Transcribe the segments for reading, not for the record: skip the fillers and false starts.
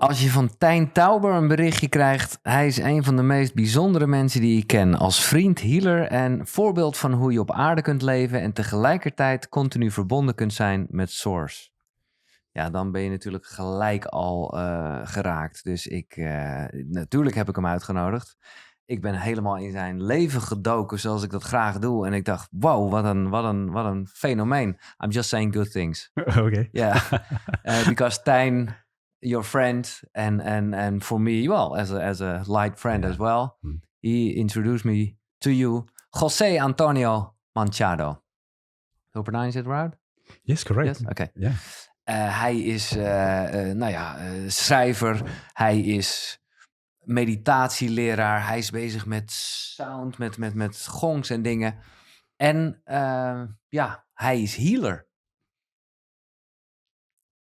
Als je van Tijn Tauber een berichtje krijgt, hij is een van de meest bijzondere mensen die ik ken. Als vriend, healer en voorbeeld van hoe je op aarde kunt leven en tegelijkertijd continu verbonden kunt zijn met Source. Ja, dan ben je natuurlijk gelijk al geraakt. Dus natuurlijk heb ik hem uitgenodigd. Ik ben helemaal in zijn leven gedoken zoals ik dat graag doe. En ik dacht, wow, wat een fenomeen. I'm just saying good things. Okay. Yeah, because Tijn, your friend, and for me, well, as a light friend as well, he introduced me to you, José Antonio Manchado. Do I pronounce it right? Yes, correct. Yes? Okay. Yeah. Hij is schrijver, hij is meditatieleraar, hij is bezig met sound, met gongs en dingen. En hij is healer.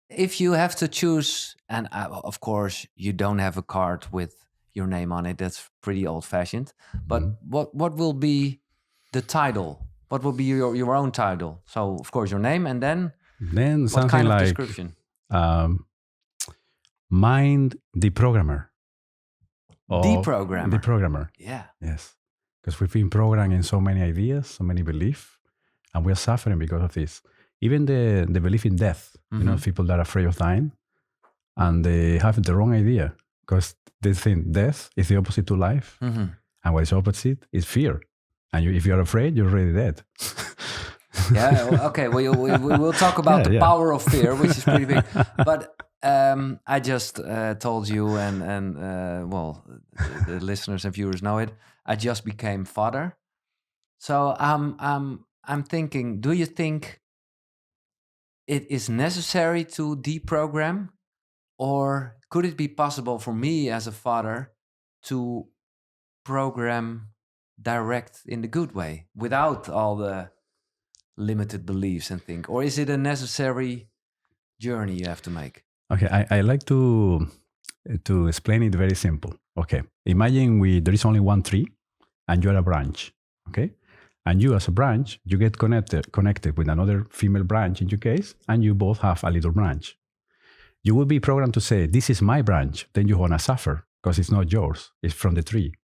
If you have to choose, and of course you don't have a card with your name on it, that's pretty old-fashioned, but what will be the title? What will be your own title? So, of course, your name, and then something what kind of like description? Mind the programmer. Deprogrammer. The programmer. Yeah. Yes. Because we've been programmed in so many ideas, so many beliefs, and we're suffering because of this. Even the belief in death, you know, people that are afraid of dying, and they have the wrong idea because they think death is the opposite to life, and what is opposite is fear. And if you're afraid, you're already dead. Yeah, okay. We'll talk about the power of fear, which is pretty big. But I just told you, and the listeners and viewers know it. I just became father, so I'm thinking. Do you think it is necessary to deprogram, or could it be possible for me as a father to program direct in the good way without all the limited beliefs and things? Or is it a necessary journey you have to make? Okay, I like to explain it very simple. Okay, imagine there is only one tree and you're a branch, okay? And you as a branch, you get connected with another female branch in your case, and you both have a little branch. You will be programmed to say, this is my branch. Then you're going to suffer because it's not yours. It's from the tree.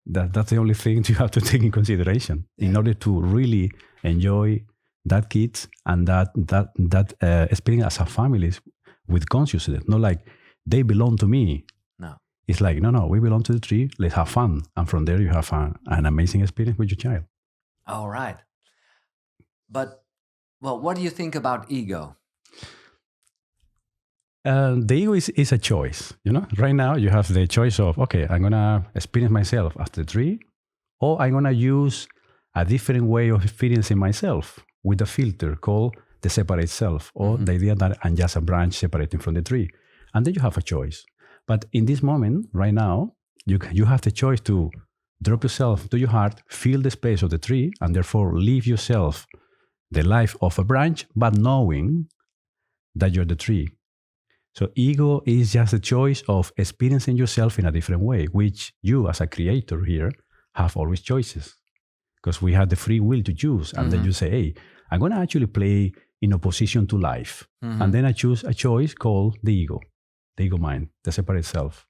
That's the only thing you have to take in consideration in order to really enjoy that kids and that experience as a family with consciousness. Not like they belong to me. No. It's like, no, we belong to the tree. Let's have fun. And from there, you have an amazing experience with your child. All right. But, well, what do you think about ego? The ego is a choice. You know, right now you have the choice of, okay, I'm going to experience myself as the tree, or I'm going to use a different way of experiencing myself with a filter called the separate self, or the idea that I'm just a branch separating from the tree. And then you have a choice. But in this moment, right now, you have the choice to drop yourself to your heart, feel the space of the tree, and therefore live yourself the life of a branch, but knowing that you're the tree. So ego is just a choice of experiencing yourself in a different way, which you as a creator here have always choices. Because we have the free will to choose. And then you say, hey, I'm going to actually play in opposition to life. And then I choose a choice called the ego mind, the separate self.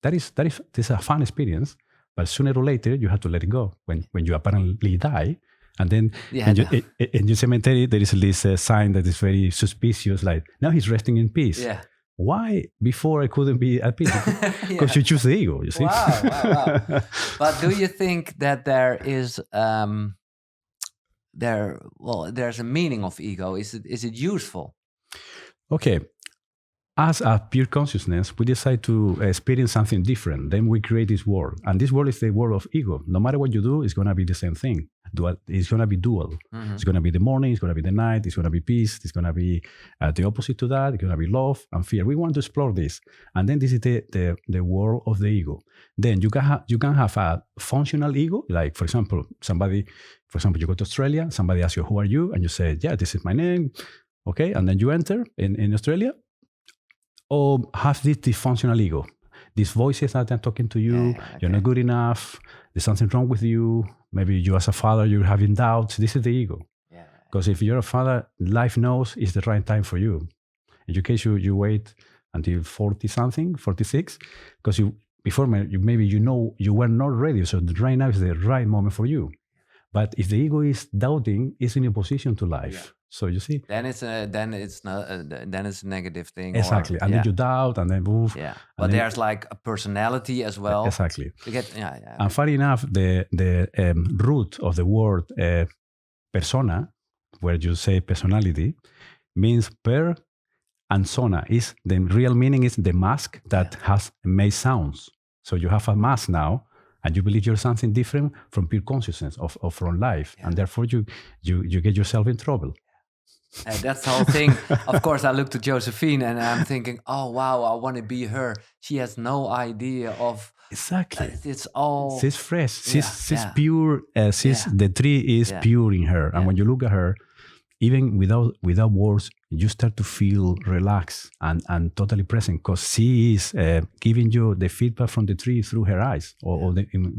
This is a fun experience, but sooner or later you have to let it go when you apparently die. And then in your cemetery, there is this sign that is very suspicious, like, now he's resting in peace. Yeah. Why before I couldn't be at peace? Because you choose the ego, you see? Wow. But do you think that there is there's a meaning of ego? Is it useful? Okay. As a pure consciousness, we decide to experience something different. Then we create this world. And this world is the world of ego. No matter what you do, it's going to be the same thing. It's going to be dual. It's going to be the morning, it's going to be the night, it's going to be peace, it's going to be the opposite to that, it's going to be love and fear. We want to explore this. And then this is the world of the ego. Then you can have a functional ego, like, for example, you go to Australia, somebody asks you, who are you? And you say, yeah, this is my name. Okay, and then you enter in Australia. Or have this dysfunctional ego. These voices that are talking to you, you're not good enough, there's something wrong with you, maybe you as a father, you're having doubts. This is the ego. Because if you're a father, life knows it's the right time for you. In your case, you wait until 40 something, 46, because maybe you were not ready. So right now is the right moment for you. But if the ego is doubting, it's in opposition to life. Yeah. So you see, then it's a negative thing. Exactly, and then you doubt, and then move. Yeah, but there's like a personality as well. Exactly. And funny enough, the root of the word persona, where you say personality, means per and sona. Is the real meaning is the mask that has made sounds. So you have a mask now. And you believe you're something different from pure consciousness of from life, and therefore you get yourself in trouble. That's the whole thing. Of course, I look to Josephine and I'm thinking, oh wow, I want to be her. She has no idea of exactly. It's all. She's fresh. She's pure. The tree is pure in her, and when you look at her, even without words, you start to feel relaxed and totally present, because she is giving you the feedback from the tree through her eyes. Or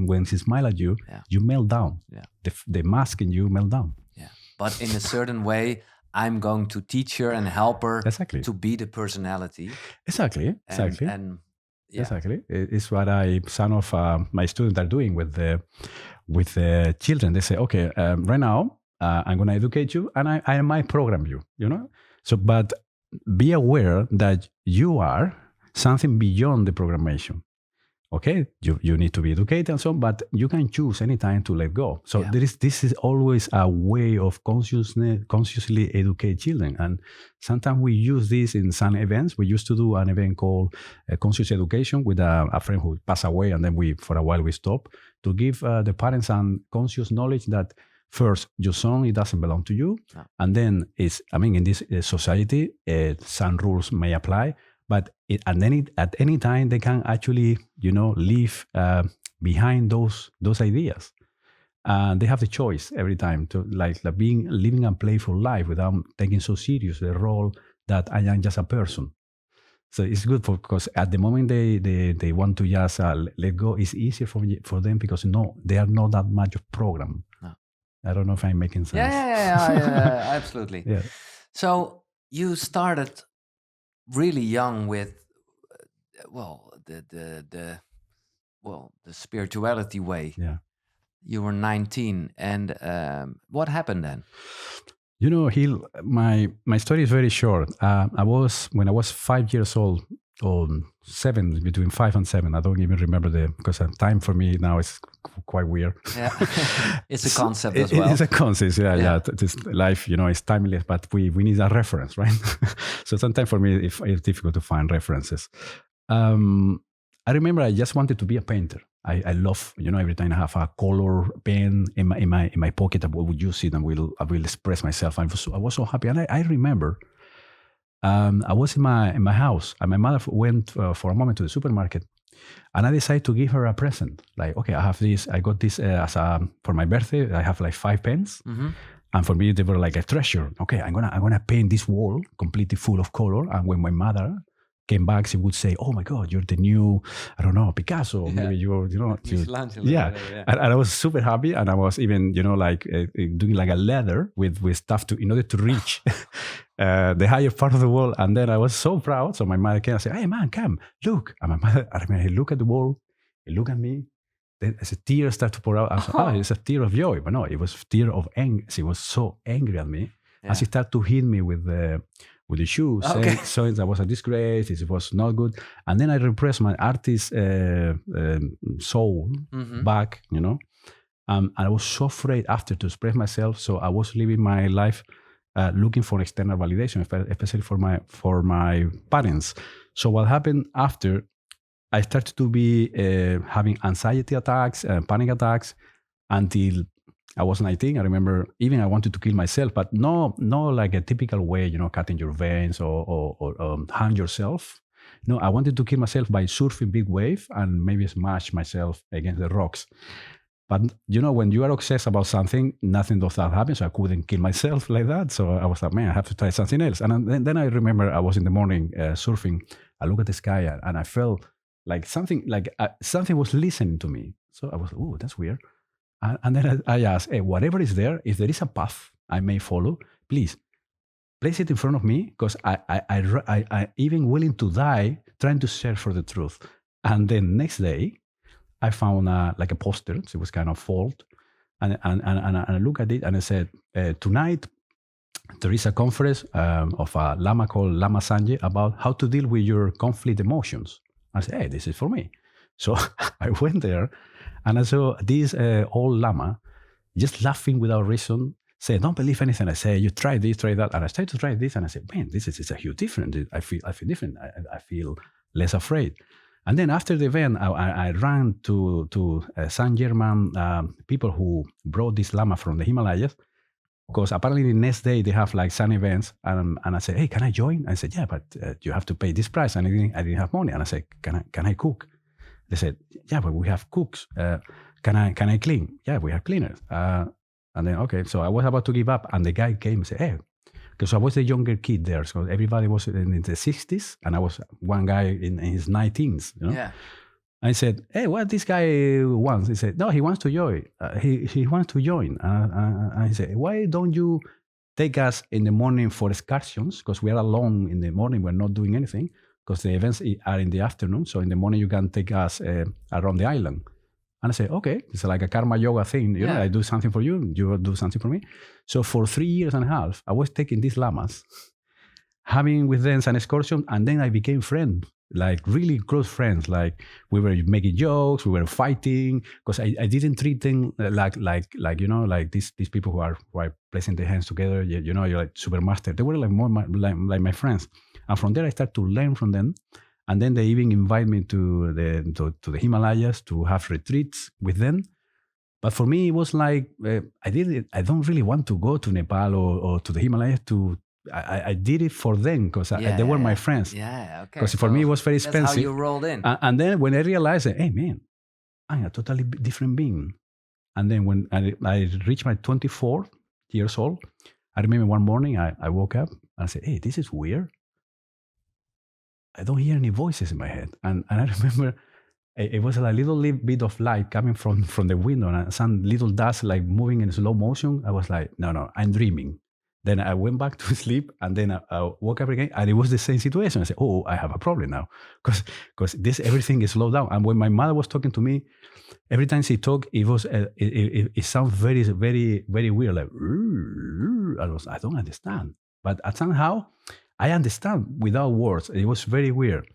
when she smiles at you, you melt down. Yeah. The mask in you melt down. Yeah. But in a certain way, I'm going to teach her and help her to be the personality. Exactly. Exactly. It's what some of my students are doing with the children. They say, okay, right now, I'm going to educate you, and I might program you, So, but be aware that you are something beyond the programmation. Okay, you need to be educated and so on, but you can choose anytime to let go. So this is always a way of consciously educate children. And sometimes we use this in some events. We used to do an event called Conscious Education with a friend who passed away, and then for a while we stopped, to give the parents some conscious knowledge that first, your son, it doesn't belong to you. No. And then in this society, some rules may apply, but at any time, they can actually, leave behind those ideas. And they have the choice every time to living a playful life without taking so serious the role that I am just a person. So it's good because at the moment they want to just let go, it's easier for them because they are not that much programmed. No. I don't know if I'm making sense. Yeah, absolutely. Yeah. So you started really young with, the spirituality way. Yeah. You were 19, and what happened then? My story is very short. When I was 5 years old, or 7, between 5 and 7. I don't even remember because time for me now is quite weird. Yeah, it's a concept as well. It's a concept, yeah. This life, is timeless, but we need a reference, right? So sometimes for me, it's difficult to find references. I remember I just wanted to be a painter. I love, every time I have a color pen in my pocket, I would use it and I will express myself. I was so happy, and I remember. I was in my house, and my mother went for a moment to the supermarket, and I decided to give her a present. Like, okay, I got this for my birthday. I have 5 pens, and for me they were like a treasure. Okay, I'm gonna paint this wall completely full of color. And when my mother came back, she would say, "Oh my God, you're the new, I don't know, Picasso. Yeah. Maybe you're, yeah." And I was super happy, and I was even, doing like a ladder with stuff in order to reach the higher part of the wall. And then I was so proud. So my mother came and said, "Hey man, come look." And my mother, I look at the wall, he look at me. Then as a tear started to pour out, I said, it's a tear of joy. But no, it was a tear of anger. She was so angry at me. Yeah. And she started to hit me with the shoes, saying that was a disgrace, it was not good. And then I repressed my artist soul back, and I was so afraid after to express myself. So I was living my life looking for external validation, especially for my parents. So what happened after, I started to be having anxiety attacks, panic attacks, until I was 19. I remember even I wanted to kill myself, but no like a typical way, cutting your veins or hang yourself. No, I wanted to kill myself by surfing big wave and maybe smash myself against the rocks. But, when you are obsessed about something, nothing of that happen. So I couldn't kill myself like that. So I was like, man, I have to try something else. And then I remember I was in the morning surfing. I look at the sky and I felt like something was listening to me. So I was, oh, that's weird. And then I asked, hey, whatever is there, if there is a path I may follow, please place it in front of me because I even willing to die trying to search for the truth. And then next day, I found like a poster. So it was kind of fold. And I look at it and I said, tonight, there is a conference of a Lama called Lama Sanjay about how to deal with your conflict emotions. I said, hey, this is for me. So I went there and I saw this old Lama just laughing without reason, say, don't believe anything I say. You try this, try that. And I started to try this and I said, man, this is a huge difference. I feel different. I feel less afraid. And then after the event, I ran to San German people who brought this Lama from the Himalayas, because apparently the next day they have like sun events. And I said, hey, can I join? I said, yeah, but you have to pay this price. And I didn't have money. And I said, can I cook? They said, yeah, but we have cooks. Can I clean? Yeah, we have cleaners. And then, okay, so I was about to give up. And the guy came and said, hey, because I was the younger kid there. So everybody was in the 60s. And I was one guy in his 19s. You know? Yeah. I said, hey, what this guy wants? He said, no, he wants to join. He wants to join. I said, why don't you take us in the morning for excursions? Because we are alone in the morning. We're not doing anything because the events are in the afternoon. So in the morning, you can take us around the island. And I said, okay, it's like a karma yoga thing. You know, I do something for you, you do something for me. So for 3 years and a half, I was taking these lamas, having with them an excursion, and then I became friends, like really close friends. Like we were making jokes, we were fighting, because I didn't treat them like you know, like these people who are placing their hands together. You know, you're like super master. They were like more like my friends. And from there, I started to learn from them. And then they even invite me to the Himalayas to have retreats with them. But for me, it was like, I don't really want to go to Nepal or to the Himalayas I did it for them because they were my friends. Yeah, okay. Because for me, it was very expensive. That's how you rolled in. And then when I realized, hey, man, I'm a totally different being. And then when I reached my 24 years old, I remember one morning I woke up and I said, hey, this is weird. I don't hear any voices in my head. And I remember it was a little bit of light coming from the window and some little dust like moving in slow motion. I was like, no, I'm dreaming. Then I went back to sleep and then I woke up again and it was the same situation. I said, oh, I have a problem now because everything is slowed down. And when my mother was talking to me, every time she talked, it sounds very, very, very weird. Like, I don't understand. But somehow I understand without words. It was very weird.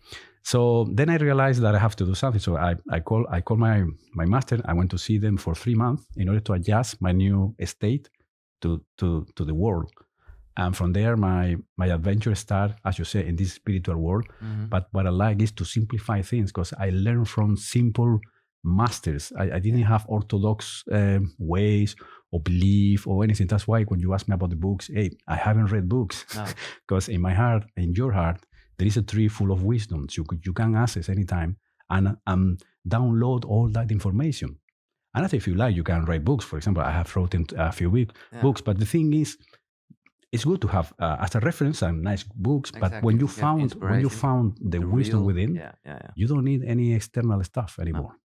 So then I realized that I have to do something. So I called my master. I went to see them for 3 months in order to adjust my new state to the world. And from there, my adventure started, as you say, in this spiritual world. Mm-hmm. But what I like is to simplify things because I learned from simple masters. I didn't have orthodox ways or belief or anything. That's why when you ask me about the books, hey, I haven't read books because in my heart, in your heart, there is a tree full of wisdom. So you can access anytime and download all that information. And if you like, you can write books. For example, I have written a few books, but the thing is, it's good to have as a reference some nice books. Exactly. But when you found the wisdom within, you don't need any external stuff anymore. No.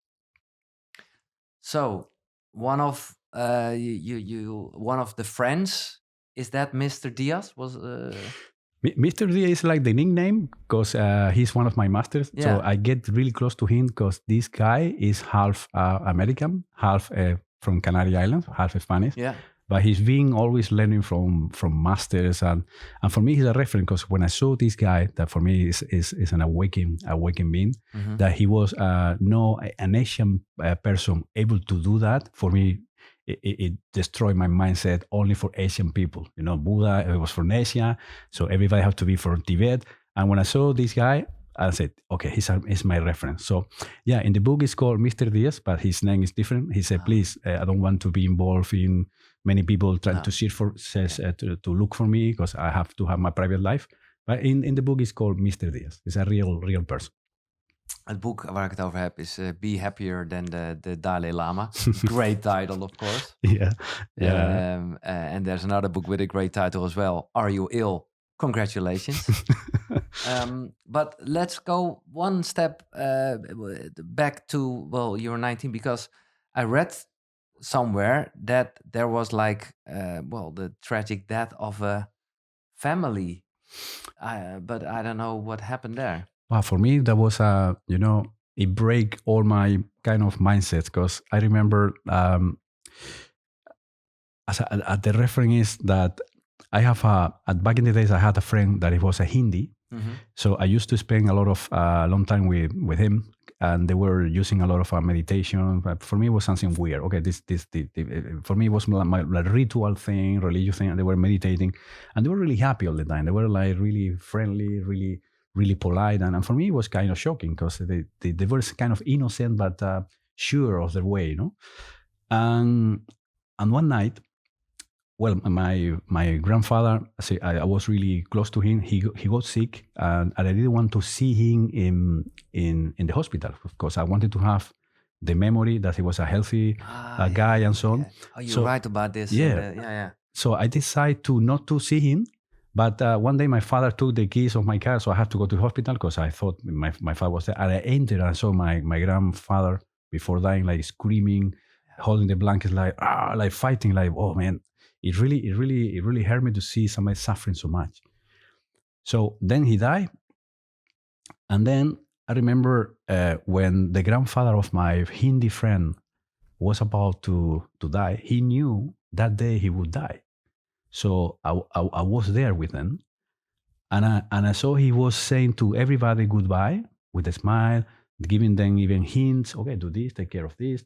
So one of one of the friends, is that Mr. Diaz? Mr. Diaz is like the nickname because he's one of my masters. Yeah. So I get really close to him because this guy is half American, half from Canary Islands, half Spanish. Yeah. But he's been always learning from masters. And for me, he's a reference because when I saw this guy, that for me is an awakening being, mm-hmm. that he was an Asian person able to do that. For me, it destroyed my mindset only for Asian people. You know, Buddha, it was from Asia. So everybody had to be from Tibet. And when I saw this guy, I said, okay, he's my reference. So yeah, in the book it's called Mr. Diaz, but his name is different. He said, please, I don't want to be involved in many people trying to search for, to look for me because I have to have my private life. But in the book it's called Mr. Diaz. It's a real person. Het boek waar ik het over heb is Be Happier Than the Dalai Lama. Great title, of course. Yeah. And there's another book with a great title as well. Are You Ill? Congratulations. But let's go one step back to, well, you were 19 because I read somewhere that there was like, the tragic death of a family. But I don't know what happened there. Well, for me, that was it break all my kind of mindsets, because I remember the reference is that I have back in the days I had a friend that he was a Hindi. Mm-hmm. So I used to spend a lot of long time with him, and they were using a lot of meditation. But for me, it was something weird. Okay, this for me it was my ritual thing, religious thing, and they were meditating, and they were really happy all the time. They were like really friendly, really polite, and for me it was kind of shocking, because they were kind of innocent but sure of their way, And one night, well, my grandfather, I was really close to him. He got sick, and I didn't want to see him in the hospital, because I wanted to have the memory that he was a healthy guy and so on. Yeah. Oh, you're right about this. Yeah. So I decided not to see him. But one day my father took the keys of my car, so I had to go to the hospital, because I thought my father was there. And I entered and saw my grandfather before dying, like screaming, holding the blankets, like fighting, like, oh man. It really hurt me to see somebody suffering so much. So then he died. And then I remember when the grandfather of my Hindi friend was about to die, he knew that day he would die. So I was there with him. And I saw he was saying to everybody goodbye with a smile, giving them even hints. Okay, do this, take care of this,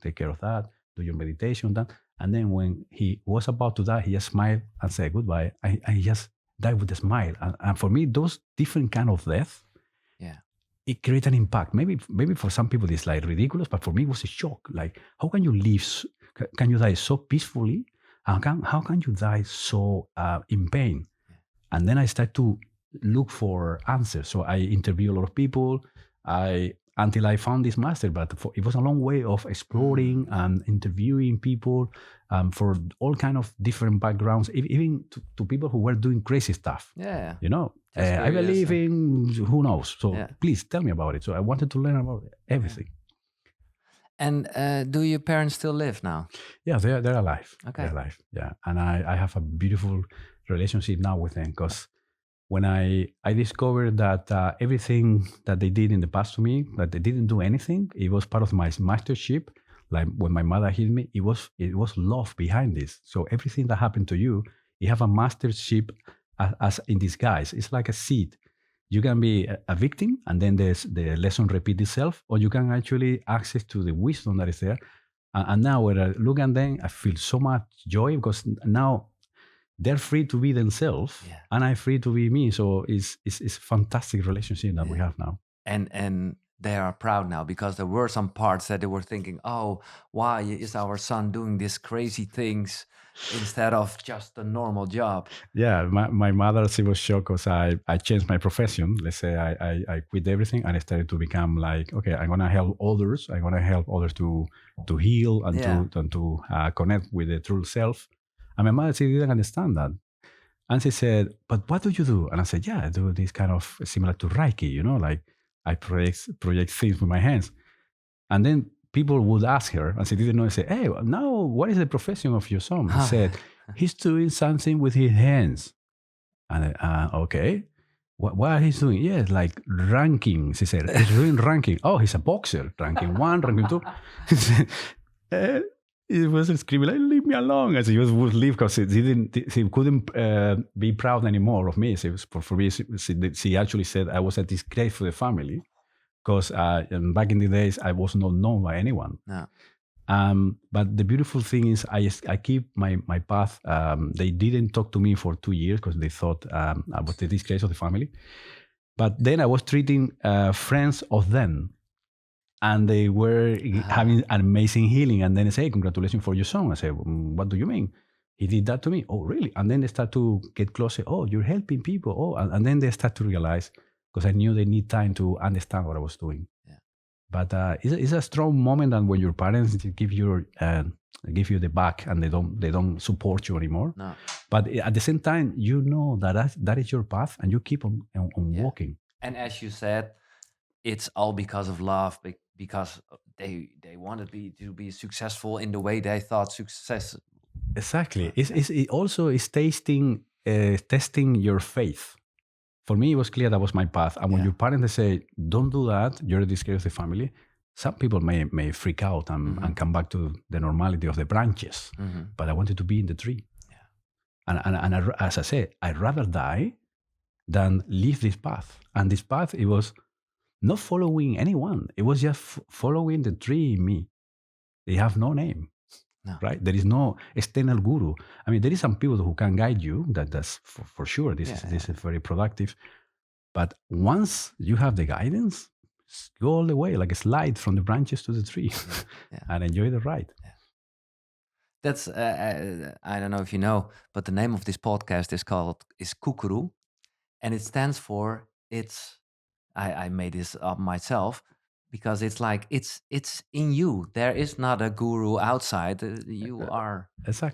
take care of that, do your meditation, that. And then when he was about to die, he just smiled and said goodbye. I just died with a smile. And for me, those different kind of death, it created an impact. Maybe for some people it's like ridiculous, but for me it was a shock. Like, how can you live? Can you die so peacefully? How can you die so in pain? And then I started to look for answers. So I interviewed a lot of people. Until I found this master, but it was a long way of exploring and interviewing people for all kind of different backgrounds, even to people who were doing crazy stuff. Yeah. I believe in who knows. So please tell me about it. So I wanted to learn about everything. And do your parents still live now? Yeah, they're alive. Okay. They're alive. Yeah, and I have a beautiful relationship now with them, because when I discovered that everything that they did in the past to me, that they didn't do anything, it was part of my mastership. Like when my mother hit me, it was love behind this. So everything that happened to you, you have a mastership as in disguise. It's like a seed. You can be a victim, and then the lesson repeat itself, or you can actually access to the wisdom that is there. And now when I look at them, I feel so much joy, because now they're free to be themselves, and I'm free to be me. So it's a fantastic relationship that we have now. And they are proud now, because there were some parts that they were thinking, oh, why is our son doing these crazy things instead of just a normal job? Yeah, my mother, she was shocked, because I changed my profession. Let's say I quit everything, and I started to become like, okay, I'm going to help others. I'm going to help others to heal and to connect with the true self. And my mother, she didn't understand that. And she said, but what do you do? And I said, I do this kind of similar to Reiki, like I project things with my hands. And then people would ask her, and she didn't know, and say, hey, now what is the profession of your son? He said, he's doing something with his hands. And okay, what he's doing? Yes, like ranking. She said, he's doing ranking. Oh, he's a boxer, ranking 1, ranking 2. It was screaming, like, leave me alone. And she would leave, because she couldn't be proud anymore of me. For me, she actually said I was a disgrace for the family, because back in the days, I was not known by anyone. No. But the beautiful thing is I keep my path. They didn't talk to me for 2 years, because they thought I was the disgrace of the family. But then I was treating friends of them, and they were having an amazing healing. And then they say, hey, congratulations for your son. I said, what do you mean? He did that to me. Oh, really? And then they start to get closer. Oh, you're helping people. Oh, and then they start to realize, because I knew they need time to understand what I was doing. Yeah. But it's a strong moment, and when your parents give you the back, and they don't support you anymore. No. But at the same time, you know that is your path, and you keep on walking. And as you said, it's all because of love, because they wanted me to be successful in the way they thought success. Exactly. It also is tasting testing your faith. For me, it was clear that was my path. And when your parents they say, don't do that, you're the disgrace of the family, some people may freak out and come back to the normality of the branches. But I wanted to be in the tree. Yeah. And as I say, I'd rather die than leave this path. And this path, it was not following anyone. It was just following the tree in me. They have no name. No. Right? There is no external guru. I mean, there is some people who can guide you. That's for sure. This is very productive. But once you have the guidance, go all the way, like a slide from the branches to the tree, and enjoy the ride. Yeah. That's I don't know if you know, but the name of this podcast is KUKURU, and it stands for I made this up myself. Because it's like it's in you. There is not a guru outside. You are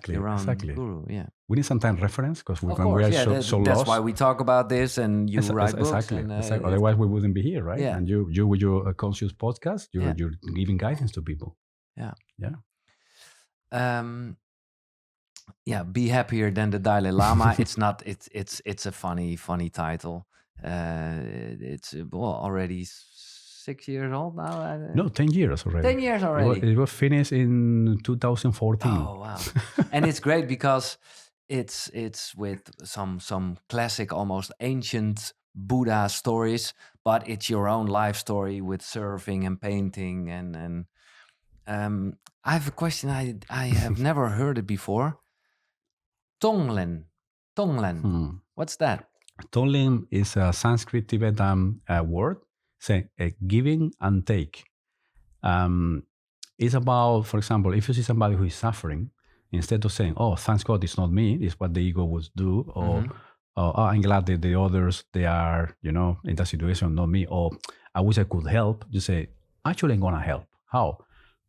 your own guru. Yeah. We need sometimes reference because we are so lost. That's why we talk about this, and you write books. Exactly. Otherwise, we wouldn't be here, right? Yeah. And you with your conscious podcast, you're giving guidance to people. Yeah. Yeah. Be happier than the Dalai Lama. It's not. It's a funny title. It's already 6 years old now? No, 10 years already. 10 years already. It was finished in 2014. Oh, wow. And it's great because it's with some classic, almost ancient Buddha stories, but it's your own life story with surfing and painting. And I have a question. I have never heard it before. Tonglen. What's that? Tonglen is a Sanskrit Tibetan word. Say giving and take. It's about, for example, if you see somebody who is suffering, instead of saying, "Oh, thanks God, it's not me," it's what the ego would do, or "Oh, I'm glad that the others they are, in that situation, not me," or "I wish I could help." You say, "Actually, I'm gonna help." How?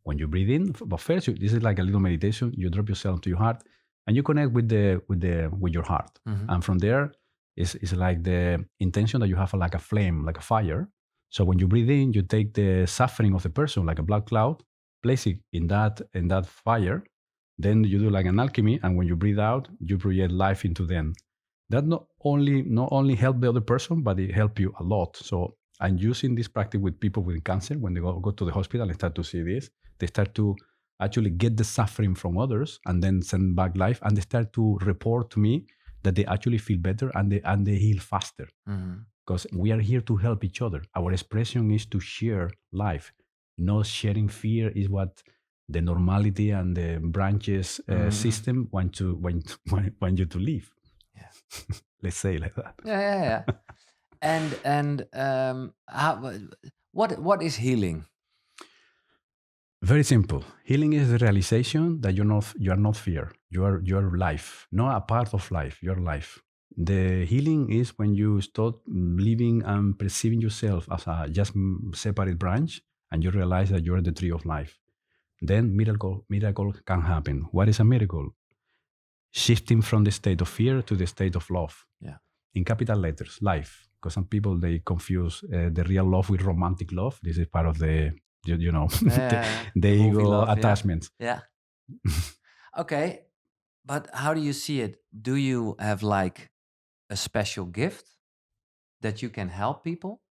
When you breathe in, but first, this is like a little meditation. You drop yourself to your heart, and you connect with your heart, and from there, it's like the intention that you have like a flame, like a fire. So when you breathe in, you take the suffering of the person like a black cloud, place it in that fire. Then you do like an alchemy, and when you breathe out, you project life into them. That not only help the other person, but it help you a lot. So I'm using this practice with people with cancer. When they go to the hospital and start to see this, they start to actually get the suffering from others and then send back life, and they start to report to me that they actually feel better and they heal faster. Because we are here to help each other. Our expression is to share life. Not sharing fear is what the normality and the branches system want you to live. Yeah. Let's say it like that. Yeah. And what is healing? Very simple. Healing is the realization that you are not fear. You are life, not a part of life. You are life. The healing is when you start living and perceiving yourself as a just separate branch, and you realize that you're the tree of life. Then miracle can happen. What is a miracle? Shifting from the state of fear to the state of love. Yeah. In capital letters, life. Because some people, they confuse the real love with romantic love. This is part of the, the ego love, attachments. Yeah. Okay. But how do you see it? Do you have like a special gift that you can help people?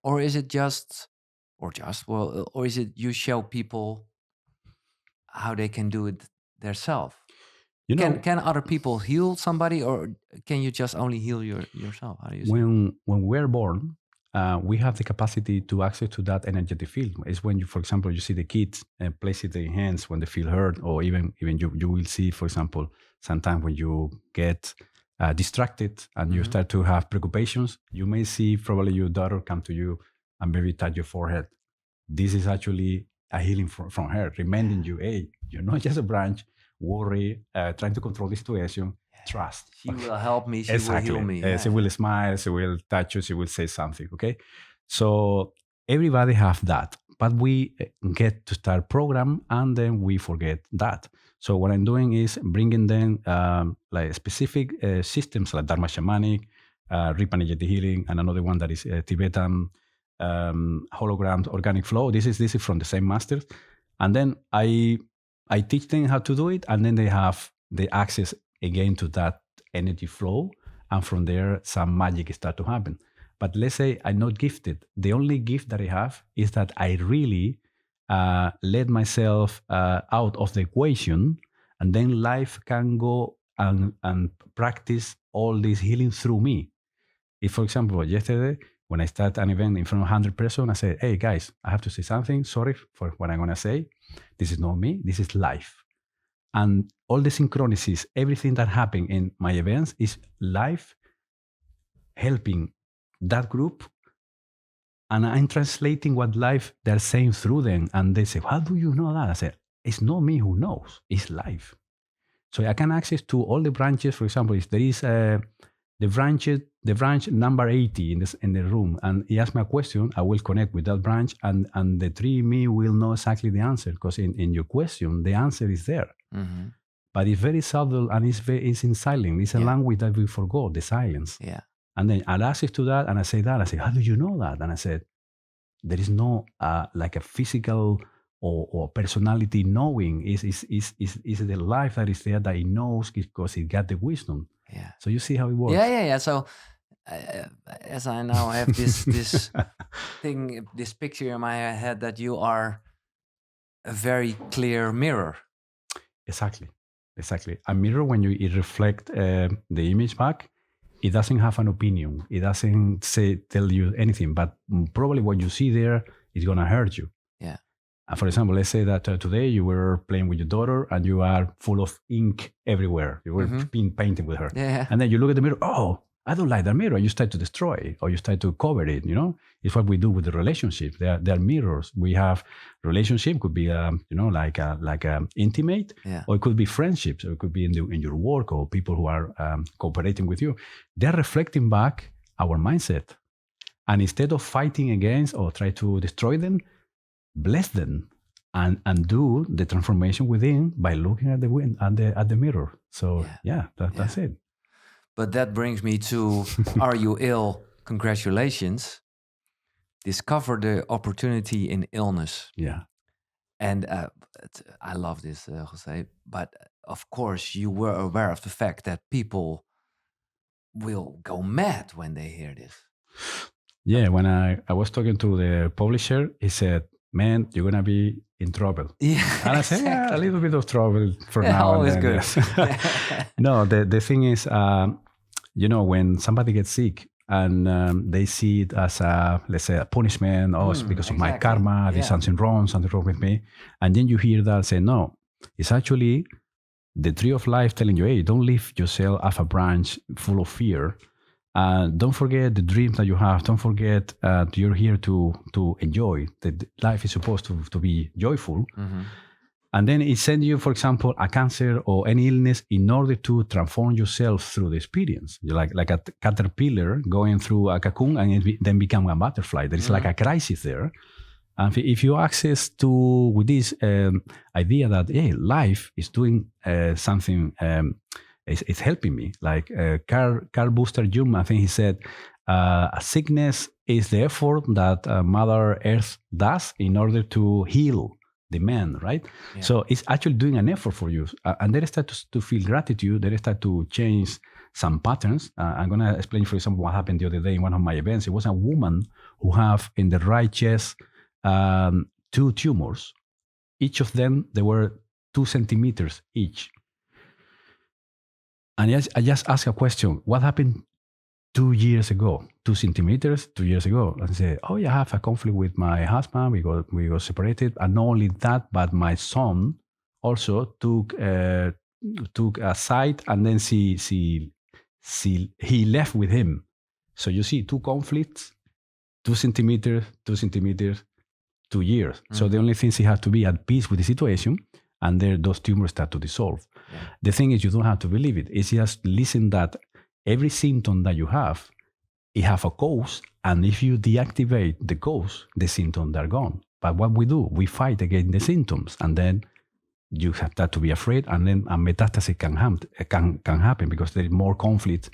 Or is it or is it you show people how they can do it themselves? Can other people heal somebody, or can you just only heal yourself? How do you see when we're born, we have the capacity to access to that energetic field. It's when for example, you see the kids and place it in their hands when they feel hurt, or even you will see, for example, sometimes when you get distracted and you start to have preoccupations, you may see probably your daughter come to you and maybe touch your forehead. This is actually a healing from her, reminding you, hey, you're not just a branch, worry, trying to control the situation, trust. She will help me, she will heal me. She will smile, she will touch you, she will say something, okay? So everybody have that, but we get to start program and then we forget that. So what I'm doing is bringing them like specific systems like Dharma Shamanic, Rip Energetic Healing, and another one that is Tibetan holograms, organic flow. This is from the same masters. And then I teach them how to do it, and then they have the access again to that energy flow, and from there some magic start to happen. But let's say I'm not gifted. The only gift that I have is that I really let myself out of the equation, and then life can go and practice all this healing through me. If, for example, yesterday, when I start an event in front of 100 persons, I say, hey guys, I have to say something. Sorry for what I'm going to say. This is not me. This is life. And all the synchronicities, everything that happened in my events is life helping that group. And I'm translating what life they're saying through them. And they say, how do you know that? I say, it's not me who knows. It's life. So I can access to all the branches. For example, if there is the branch number 80 in the room, and he asks me a question, I will connect with that branch, and the three me will know exactly the answer, because in your question, the answer is there. Mm-hmm. But it's very subtle, and it's in silence. It's a language that we forgot, the silence. Yeah. And then I'll access to that, and I say, how do you know that? And I said, there is no like a physical or personality knowing. Is the life that is there that it knows because it got the wisdom. Yeah. So you see how it works. Yeah. So as I now have this thing, this picture in my head that you are a very clear mirror. Exactly. A mirror, when it reflects the image back, it doesn't have an opinion. It doesn't tell you anything, but probably what you see there is going to hurt you. Yeah. For example, let's say that today you were playing with your daughter and you are full of ink everywhere. You were being painting with her. Yeah. And then you look at the mirror, oh, I don't like that mirror. You start to destroy it, or you start to cover it, It's what we do with the relationship. They're mirrors. We have relationship, could be, like intimate, or it could be friendships, or it could be in your work, or people who are cooperating with you. They're reflecting back our mindset. And instead of fighting against or try to destroy them, bless them and do the transformation within by looking at the mirror. So that's it. But that brings me to, are you ill? Congratulations. Discover the opportunity in illness. Yeah. And I love this, José. But of course, you were aware of the fact that people will go mad when they hear this. Yeah, when I was talking to the publisher, he said, man, you're going to be in trouble. Yeah, and I said, a little bit of trouble for now. Always and then, good. Yes. No, the thing is, when somebody gets sick and they see it as let's say a punishment, it's because of my karma, there's something wrong with me. And then you hear that say, no, it's actually the tree of life telling you, hey, don't leave yourself off a branch full of fear. Don't forget the dreams that you have. Don't forget you're here to enjoy. That life is supposed to be joyful. Mm-hmm. And then it sends you, for example, a cancer or any illness in order to transform yourself through the experience. You're like a caterpillar going through a cocoon and then become a butterfly. There is like a crisis there. And if you access to with this idea that, hey, life is doing something, it's helping me. Like Carl Buster Jung, I think he said, a sickness is the effort that Mother Earth does in order to heal the man, right? Yeah. So it's actually doing an effort for you. And then start to feel gratitude. Then start to change some patterns. I'm going to explain, for example, what happened the other day in one of my events. It was a woman who have in the right chest 2 tumors. Each of them, they were 2 centimeters each. And I just asked a question. What happened 2 years ago? 2 centimeters 2 years ago. And I said, I have a conflict with my husband. We got separated. And not only that, but my son also took a side, and then he left with him. So you see 2 conflicts, 2 centimeters, 2 centimeters, 2 years. Mm-hmm. So the only thing he had to be at peace with the situation, and there those tumors start to dissolve. Yeah. The thing is, you don't have to believe it. It's just listen that every symptom that you have, it have a cause, and if you deactivate the cause, the symptoms are gone. But what we do, we fight against the symptoms, and then you have that to be afraid, and then a metastasis can happen because there is more conflict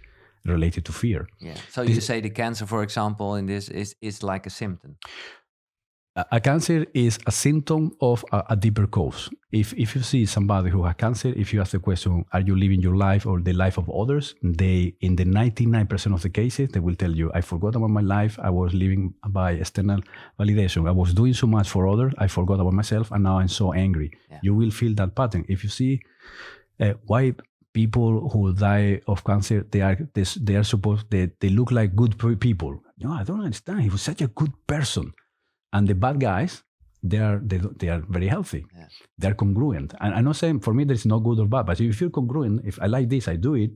related to fear. Yeah. So you say the cancer, for example, in this is like a symptom. A cancer is a symptom of a deeper cause. If you see somebody who has cancer, if you ask the question, are you living your life or the life of others? They, in the 99% of the cases, they will tell you, I forgot about my life. I was living by external validation. I was doing so much for others. I forgot about myself, and now I'm so angry. Yeah. You will feel that pattern. If you see why people who die of cancer, they are supposed, they look like good people. No, I don't understand. He was such a good person. And the bad guys, they are very healthy. Yeah. They're congruent. And I'm not saying, for me, there's no good or bad. But if you're congruent, if I like this, I do it,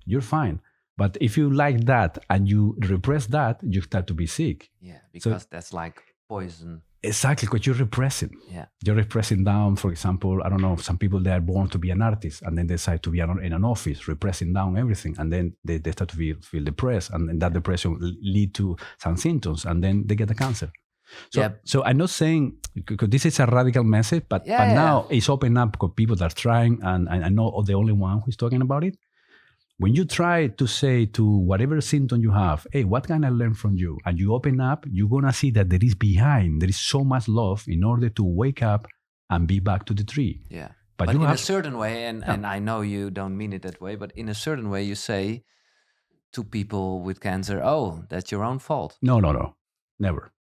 you're fine. But if you like that and you repress that, you start to be sick. Yeah, because that's like poison. Exactly, because you're repressing. Yeah. You're repressing down, for example, I don't know, some people, they are born to be an artist and then they decide to be in an office, repressing down everything. And then they start to feel depressed. And then that depression lead to some symptoms. And then they get the cancer. So I'm not saying, because this is a radical message, but now it's open up because people are trying, and I know the only one who's talking about it. When you try to say to whatever symptom you have, hey, what can I learn from you? And you open up, you're going to see that there is so much love in order to wake up and be back to the tree. Yeah. But in a certain way, and I know you don't mean it that way, but in a certain way you say to people with cancer, oh, that's your own fault. No. Never.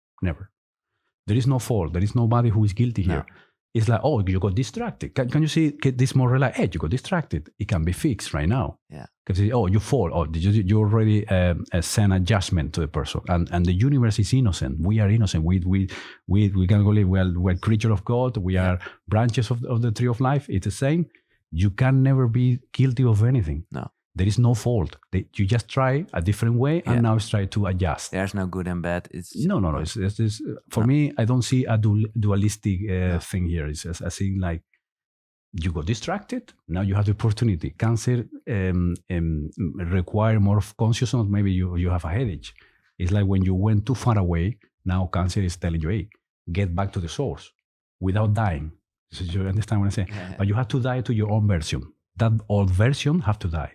There is no fault. There is nobody who is guilty here. No. It's like, oh, you got distracted. Can you see, get this more relaxed? Hey, you got distracted. It can be fixed right now. Yeah. Because, oh, you fall. Oh, you already send a judgment to the person. And the universe is innocent. We are innocent. We can go live. We're creatures of God. We are branches of the tree of life. It's the same. You can never be guilty of anything. No. There is no fault. You just try a different way, and now it's try to adjust. There's no good and bad. No. It's for me, I don't see a dualistic thing here. It's a thing like you got distracted. Now you have the opportunity. Cancer require more consciousness. Maybe you have a headache. It's like when you went too far away. Now cancer is telling you, hey, get back to the source without dying. So you understand what I'm saying? Yeah. But you have to die to your own version. That old version have to die.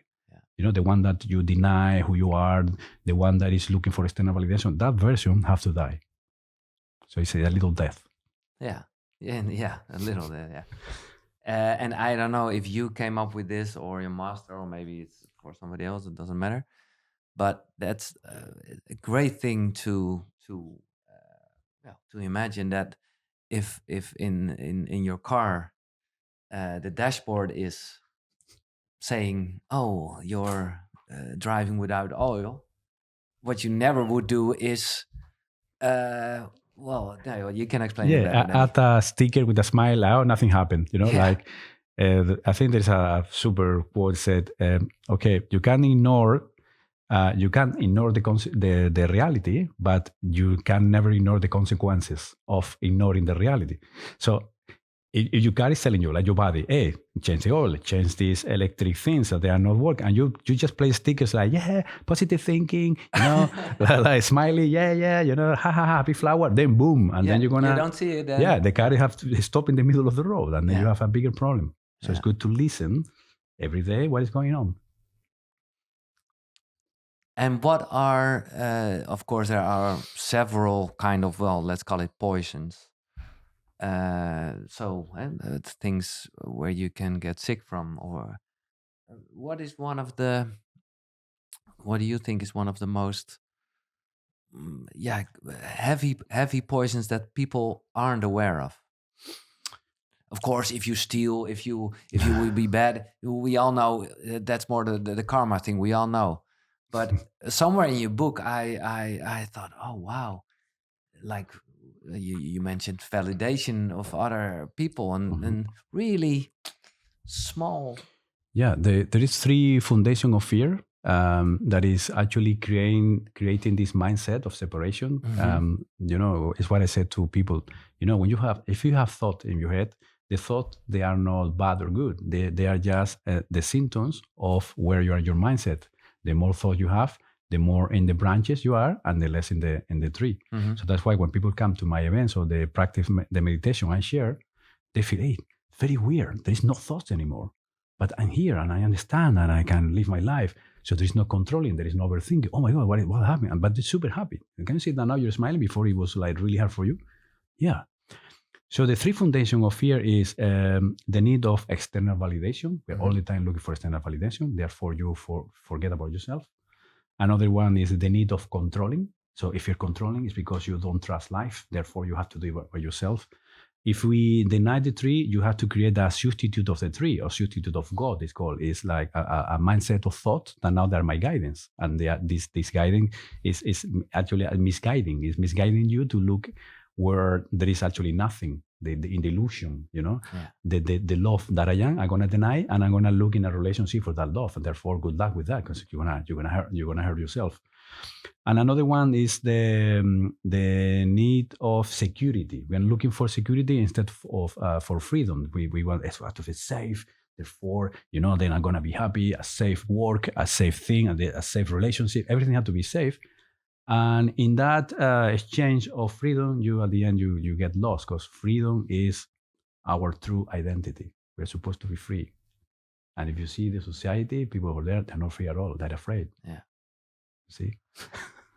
You know, the one that you deny who you are, the one that is looking for external validation, that version has to die. So it's a little death. Yeah, a little death, yeah. And I don't know if you came up with this or your master, or maybe it's for somebody else, it doesn't matter. But that's a great thing to imagine, that if in your car, the dashboard is saying, oh, you're driving without oil, what you never would do is, you can explain it better. Add a sticker with a smile, oh, nothing happened. You know, like, I think there's a super quote said, okay, you can ignore the reality, but you can never ignore the consequences of ignoring the reality. So if your car is telling you, like your body, hey, change the oil, change these electric things that they are not working, and you just play stickers like, positive thinking, you know, like smiley, you know, happy flower, then boom, and then you're gonna, you don't see it. Then. The car have to stop in the middle of the road, and then you have a bigger problem. So it's good to listen every day what is going on. And what are, of course, there are several kind of, let's call it poisons. Things where you can get sick from, or what do you think is one of the most heavy poisons that people aren't aware of? Of course, if you steal, if you will be bad, we all know that's more the karma thing, we all know. But somewhere in your book, I thought, oh wow, like you mentioned validation of other people and really small. Yeah, there is 3 foundation of fear that is actually creating this mindset of separation. You know, it's what I said to people. You know, if you have thought in your head, the thought, they are not bad or good. They are just the symptoms of where you are in your mindset. The more thought you have, the more in the branches you are, and the less in the tree. So that's why when people come to my events or they practice the meditation I share, they feel, hey, very weird. There is no thoughts anymore. But I'm here and I understand and I can live my life. So there is no controlling, there is no overthinking. Oh my God, what happened? But they're super happy. Can you see that now you're smiling? Before it was like really hard for you? Yeah. So the three foundations of fear is the need of external validation. We're all the time looking for external validation. Therefore, you forget about yourself. Another one is the need of controlling. So if you're controlling, it's because you don't trust life. Therefore, you have to do it by yourself. If we deny the three, you have to create a substitute of the three, or substitute of God. It's called. It's like a mindset of thought that now they're my guidance, and this guiding is actually misguiding. It's misguiding you to look where there is actually nothing. In the illusion, the love that I am, I'm gonna deny, and I'm gonna look in a relationship for that love, and therefore, good luck with that, because you're gonna hurt yourself. And another one is the need of security. We're looking for security instead of for freedom. We want to be safe. Therefore, then I'm gonna be happy. A safe work, a safe thing, a safe relationship. Everything has to be safe. And in that exchange of freedom, at the end you get lost, because freedom is our true identity. We're supposed to be free. And if you see the society, people over there, they're not free at all. They're afraid. Yeah. See?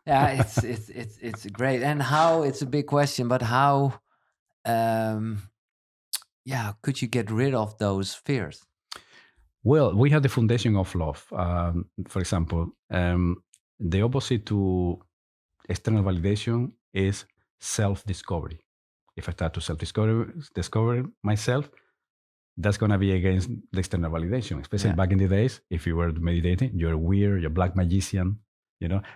Yeah, it's great. And how, it's a big question, but how could you get rid of those fears? Well, we have the foundation of love. For example, the opposite to external validation is self-discovery. If I start to discover myself, that's going to be against the external validation, especially back in the days. If you were meditating, you're weird, you're a black magician.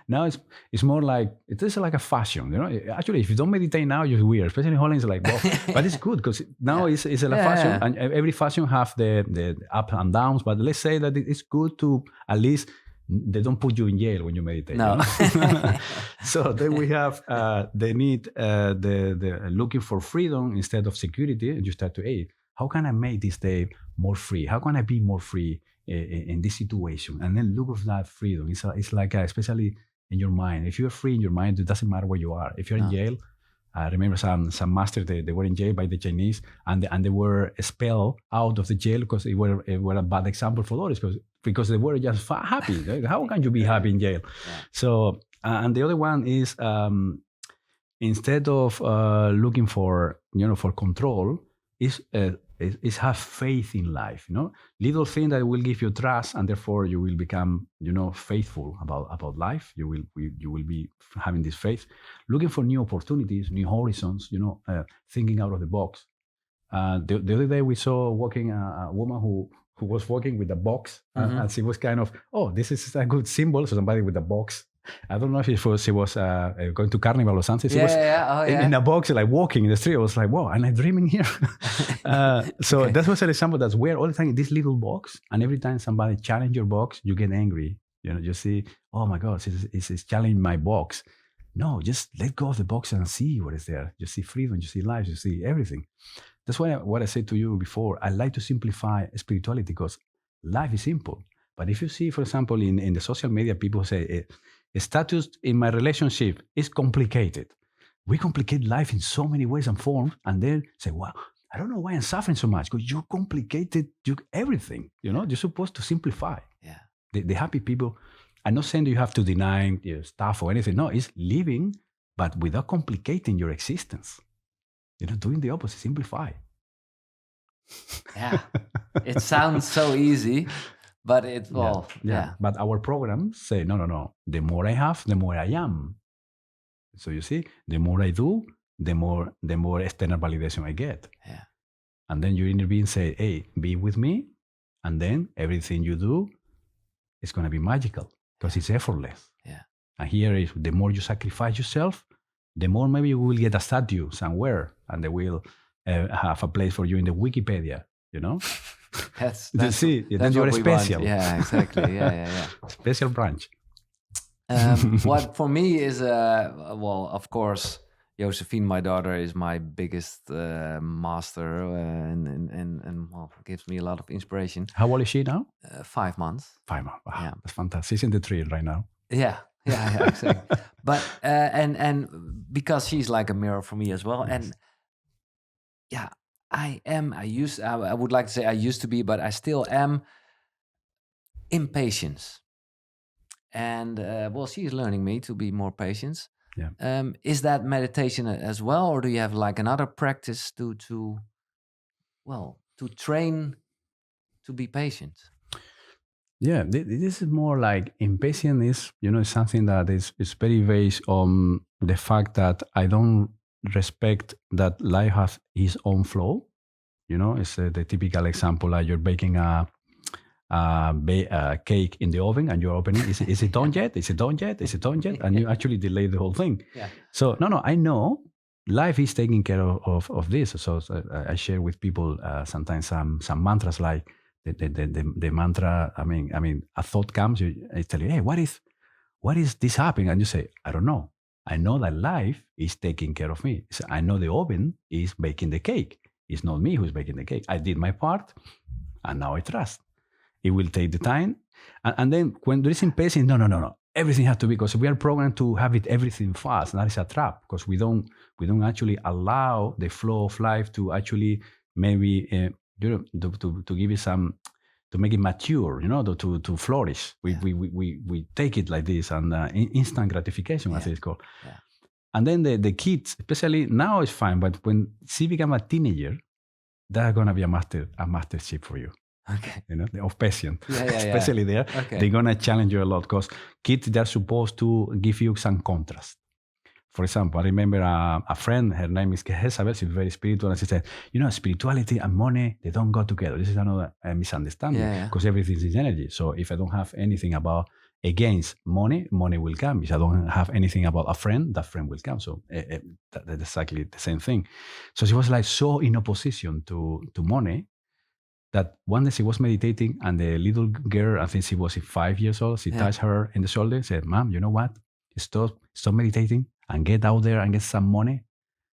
Now it's more like, it is like a fashion. Actually, if you don't meditate now, you're weird. Especially in Holland, it's like, well, but it's good because now it's a fashion, and every fashion have the up and downs. But let's say that it's good to at least they don't put you in jail when you meditate. No. So then we have the need, the looking for freedom instead of security, and you start to, how can I make this day more free? How can I be more free in this situation? And then look for that freedom. It's like, especially in your mind. If you're free in your mind, it doesn't matter where you are. If you're in jail, I remember some masters, they were in jail by the Chinese, and they were expelled out of the jail because they were a bad example for others, because they were just happy. How can you be happy in jail? Yeah. So, and the other one is, instead of looking for control, is have faith in life. Little thing that will give you trust, and therefore you will become faithful about life. You will be having this faith, looking for new opportunities, new horizons. Thinking out of the box. The other day we saw walking a woman who was walking with a box, and she was kind of, this is a good symbol. So somebody with a box. I don't know if she was going to Carnival or something. She was in a box, like walking in the street. I was like, wow, am I dreaming here? So that was an example that's where all the time in this little box, and every time somebody challenge your box, you get angry. You see, oh my God, it's challenging my box. No, just let go of the box and see what is there. You see freedom, you see life, you see everything. That's why what I said to you before, I like to simplify spirituality, because life is simple. But if you see, for example, in the social media, people say, status in my relationship is complicated. We complicate life in so many ways and forms, and then say, wow, I don't know why I'm suffering so much, because you complicated everything. You're supposed to simplify. Yeah. The happy people, I'm not saying that you have to deny stuff or anything. No, it's living, but without complicating your existence. Doing the opposite, simplify. Yeah, it sounds so easy. But it's But our programs say, no. The more I have, the more I am. So you see, the more I do, the more external validation I get. Yeah. And then your inner being say, hey, be with me. And then everything you do is going to be magical, because it's effortless. Yeah. And here is, the more you sacrifice yourself, the more maybe you will get a statue somewhere, and they will have a place for you in the Wikipedia, That's then you're special. Yeah, exactly. Yeah. Special branch. What for me is, of course, Josephine, my daughter, is my biggest master, and gives me a lot of inspiration. How old is she now? 5 months. 5 months. Wow, yeah. That's fantastic. She's in the tree right now. Yeah, exactly. But and because she's like a mirror for me as well, and I would like to say I used to be, but I still am impatient. And she's learning me to be more patient. Yeah. Is that meditation as well, or do you have like another practice to train to be patient? Yeah, this is more like impatient is, something that is very based on the fact that I don't respect that life has its own flow. It's the typical example like you're baking a cake in the oven and you're opening. Is it done yet? Is it done yet? Is it done yet? And you actually delay the whole thing. Yeah. So no, I know life is taking care of this. So I share with people sometimes some mantras like the mantra. I mean, a thought comes. I tell you, hey, what is this happening? And you say, I don't know. I know that life is taking care of me. So I know the oven is baking the cake. It's not me who's baking the cake. I did my part, and now I trust. It will take the time. And then when there is impatience, no. Everything has to be, because we are programmed to have everything fast. And that is a trap, because we don't actually allow the flow of life to actually maybe to give it some, to make it mature, to flourish. We take it like this, and instant gratification, as it's called. Yeah. And then the kids, especially now, is fine, but when she become a teenager, that's gonna be a mastership for you. Okay. Of patience, especially there, they're gonna challenge you a lot, because kids, they're supposed to give you some contrast. For example, I remember a friend, her name is Jezabel, she's very spiritual, and she said, spirituality and money, they don't go together. This is another misunderstanding, because everything is energy. So if I don't have anything against money will come. If I don't have anything about a friend, that friend will come. So that's exactly the same thing. So she was like so in opposition to money, that one day she was meditating, and the little girl, I think she was 5 years old, she touched her in the shoulder, said, Mom, you know what? Stop meditating and get out there and get some money.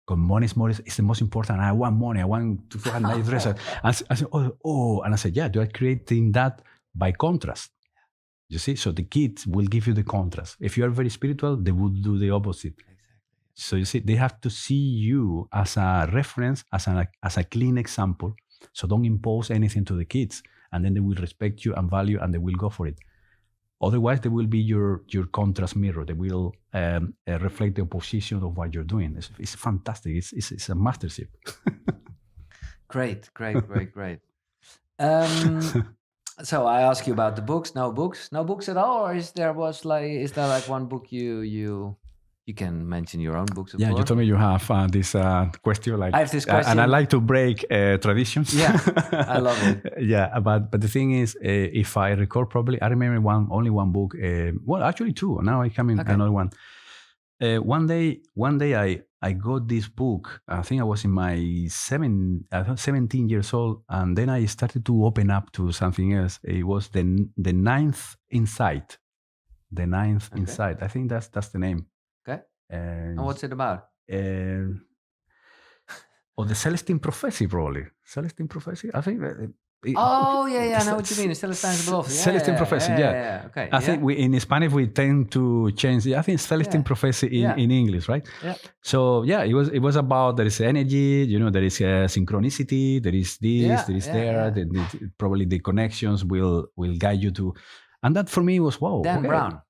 Because money is the most important. I want money. I want to have a nice dress. And I said, oh. And I said, yeah, you are creating that by contrast. You see? So the kids will give you the contrast. If you are very spiritual, they will do the opposite. Exactly. So you see, they have to see you as a reference, as a clean example. So don't impose anything to the kids, and then they will respect you and value, and they will go for it. Otherwise, they will be your contrast mirror. They will reflect the opposition of what you're doing. It's fantastic. It's a mastership. Great. So I ask you about the books. No books at all, or is there like one book you can mention your own books? Yeah, you told me you have this question. Like, I have this question. And I like to break traditions. Yeah, I love it. Yeah, but the thing is, if I recall properly, I remember only one book. Well, actually two. Now I come in another one. One day I got this book. I think I was in my 17 years old, and then I started to open up to something else. It was the Ninth Insight. The Ninth Insight. I think that's the name. Okay. And what's it about? The Celestine Prophecy, probably. Celestine Prophecy, I think. I know what you mean. Celestine's Belofte. Celestine Prophecy, yeah. Okay. I think in Spanish we tend to change. I think Celestine Prophecy in English, right? Yeah. So it was about there is energy, there is synchronicity, there is this, there is there. Probably the connections will guide you to, and that for me was wow. Dan Brown.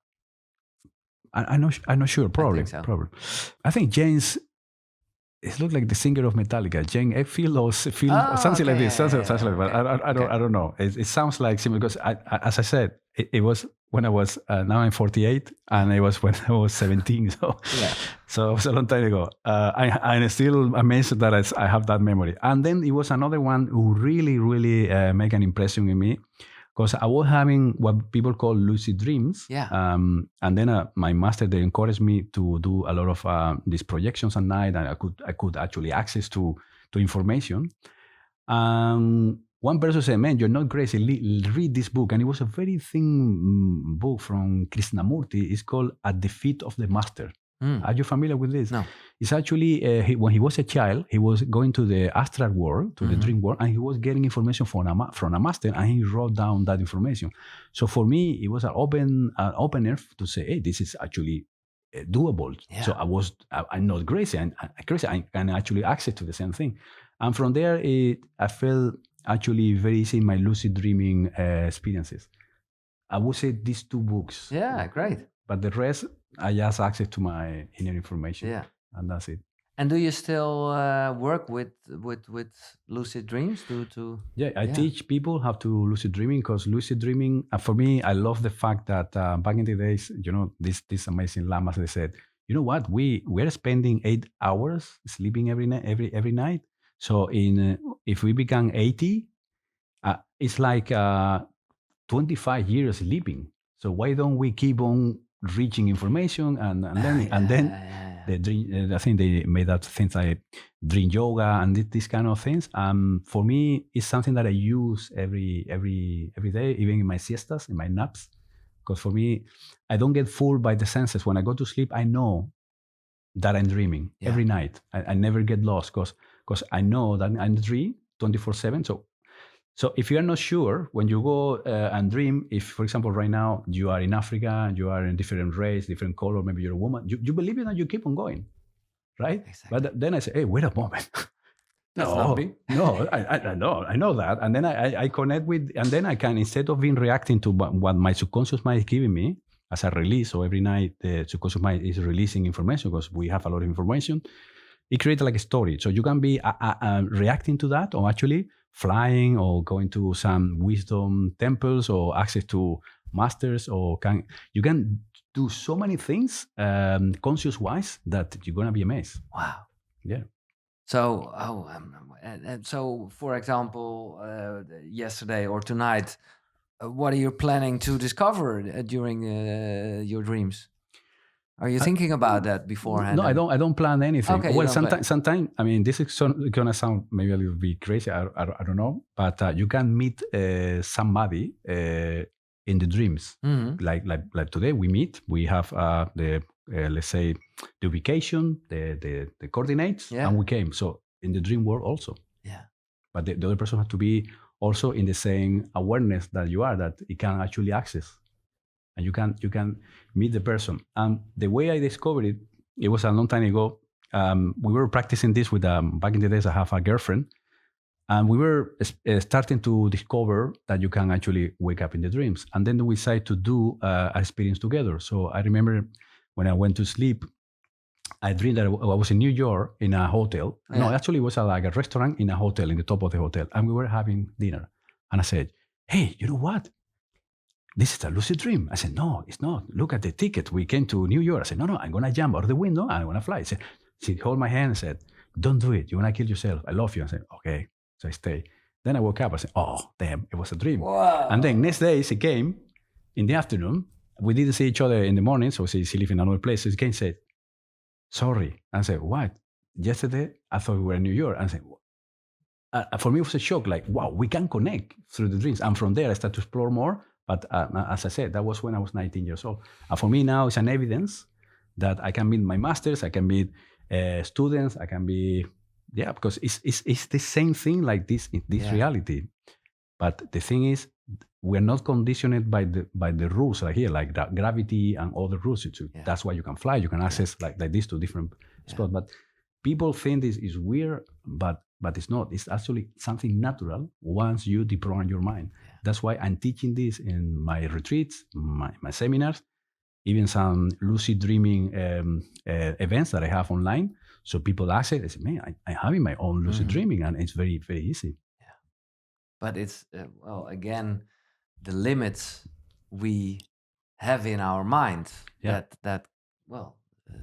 I'm not sure. Probably. I think James. It looked like the singer of Metallica, Jane Hetfield, or something like this. Something like that. I don't know. It sounds like similar, because as I said, it was when I was now I'm 48, and it was when I was 17. So it was a long time ago. I'm still amazed that I have that memory. And then it was another one who really, really made an impression in me, because I was having what people call lucid dreams. Yeah. And then my master, they encouraged me to do a lot of these projections at night, and I could actually access to information. One person said, man, you're not crazy, read this book. And it was a very thin book from Krishnamurti. It's called At the Feet of the Master. Are you familiar with this? No. It's actually, when he was a child, he was going to the astral world, to the dream world, and he was getting information from a master, and he wrote down that information. So for me, it was an opener to say, hey, this is actually doable. Yeah. So I'm not crazy. I can actually access to the same thing. And from there, I felt actually very easy in my lucid dreaming experiences. I would say these two books. Yeah, great. But the rest, I just access to my inner information. Yeah. And that's it. And do you still work with lucid dreams? Yeah, I teach people how to lucid dreaming, because lucid dreaming, for me, I love the fact that back in the days, this amazing lamas, they said, you know what, we're spending 8 hours sleeping every night. So if we become 80, it's like 25 years sleeping. So why don't we keep on reaching information and learning? And then the dream, I think they made that things like dream yoga and this kind of things. For me, it's something that I use every day, even in my siestas, in my naps. Because for me, I don't get fooled by the senses. When I go to sleep, I know that I'm dreaming every night. I never get lost because I know that I'm dreaming 24/7. So if you are not sure, when you go and dream, if, for example, right now you are in Africa, you are in different race, different color, maybe you're a woman, you believe it and you keep on going, right? Exactly. But then I say, hey, wait a moment. That's not me. No, I know that. And then I connect with, and then I can, instead of being reacting to what my subconscious mind is giving me as a release, so every night the subconscious mind is releasing information because we have a lot of information, it creates like a story. So you can be reacting to that, or actually flying, or going to some wisdom temples, or access to masters, or you can do so many things conscious wise that you're gonna be amazed. Wow. Yeah. So, and so, for example, yesterday or tonight, what are you planning to discover during your dreams? Are you thinking about that beforehand? No, I don't plan anything. Okay, well, sometimes, I mean, this is gonna sound maybe a little bit crazy. I don't know, but you can meet somebody in the dreams. Mm-hmm. Like today we meet. We have the let's say the ubication, the coordinates, and we came. So in the dream world also. Yeah. But the other person has to be also in the same awareness that you are, that it can actually access. And you can meet the person. And the way I discovered it, it was a long time ago. We were practicing this with, back in the days, I have a girlfriend. And we were starting to discover that you can actually wake up in the dreams. And then we decided to do an experience together. So I remember when I went to sleep, I dreamed that I was in New York in a hotel. Yeah. No, actually it was like a restaurant in a hotel, in the top of the hotel. And we were having dinner. And I said, hey, you know what? This is a lucid dream. I said, no, it's not. Look at the ticket. We came to New York. I said, no, I'm going to jump out of the window and I'm going to fly. She held my hand and said, don't do it. You're going to kill yourself. I love you. I said, okay. So I stayed. Then I woke up. I said, oh, damn, it was a dream. Wow. And then next day she came in the afternoon. We didn't see each other in the morning. So she lived in another place. So she came and said, sorry. I said, what? Yesterday, I thought we were in New York. And I said, for me, it was a shock. Like, wow, we can connect through the dreams. And from there, I started to explore more. But as I said, that was when I was 19 years old. For me now, it's an evidence that I can meet my masters, I can meet students, I can be, because it's the same thing like this in this reality. But the thing is, we're not conditioned by the rules right here, like gravity and all the rules. That's why you can fly, you can access like this to different spots. But people think this is weird, but it's not. It's actually something natural once you deprogram your mind. That's why I'm teaching this in my retreats, my seminars, even some lucid dreaming events that I have online. So people ask it, they say, man, I'm having my own lucid dreaming, and it's very, very easy. Yeah. But it's, again, the limits we have in our mind that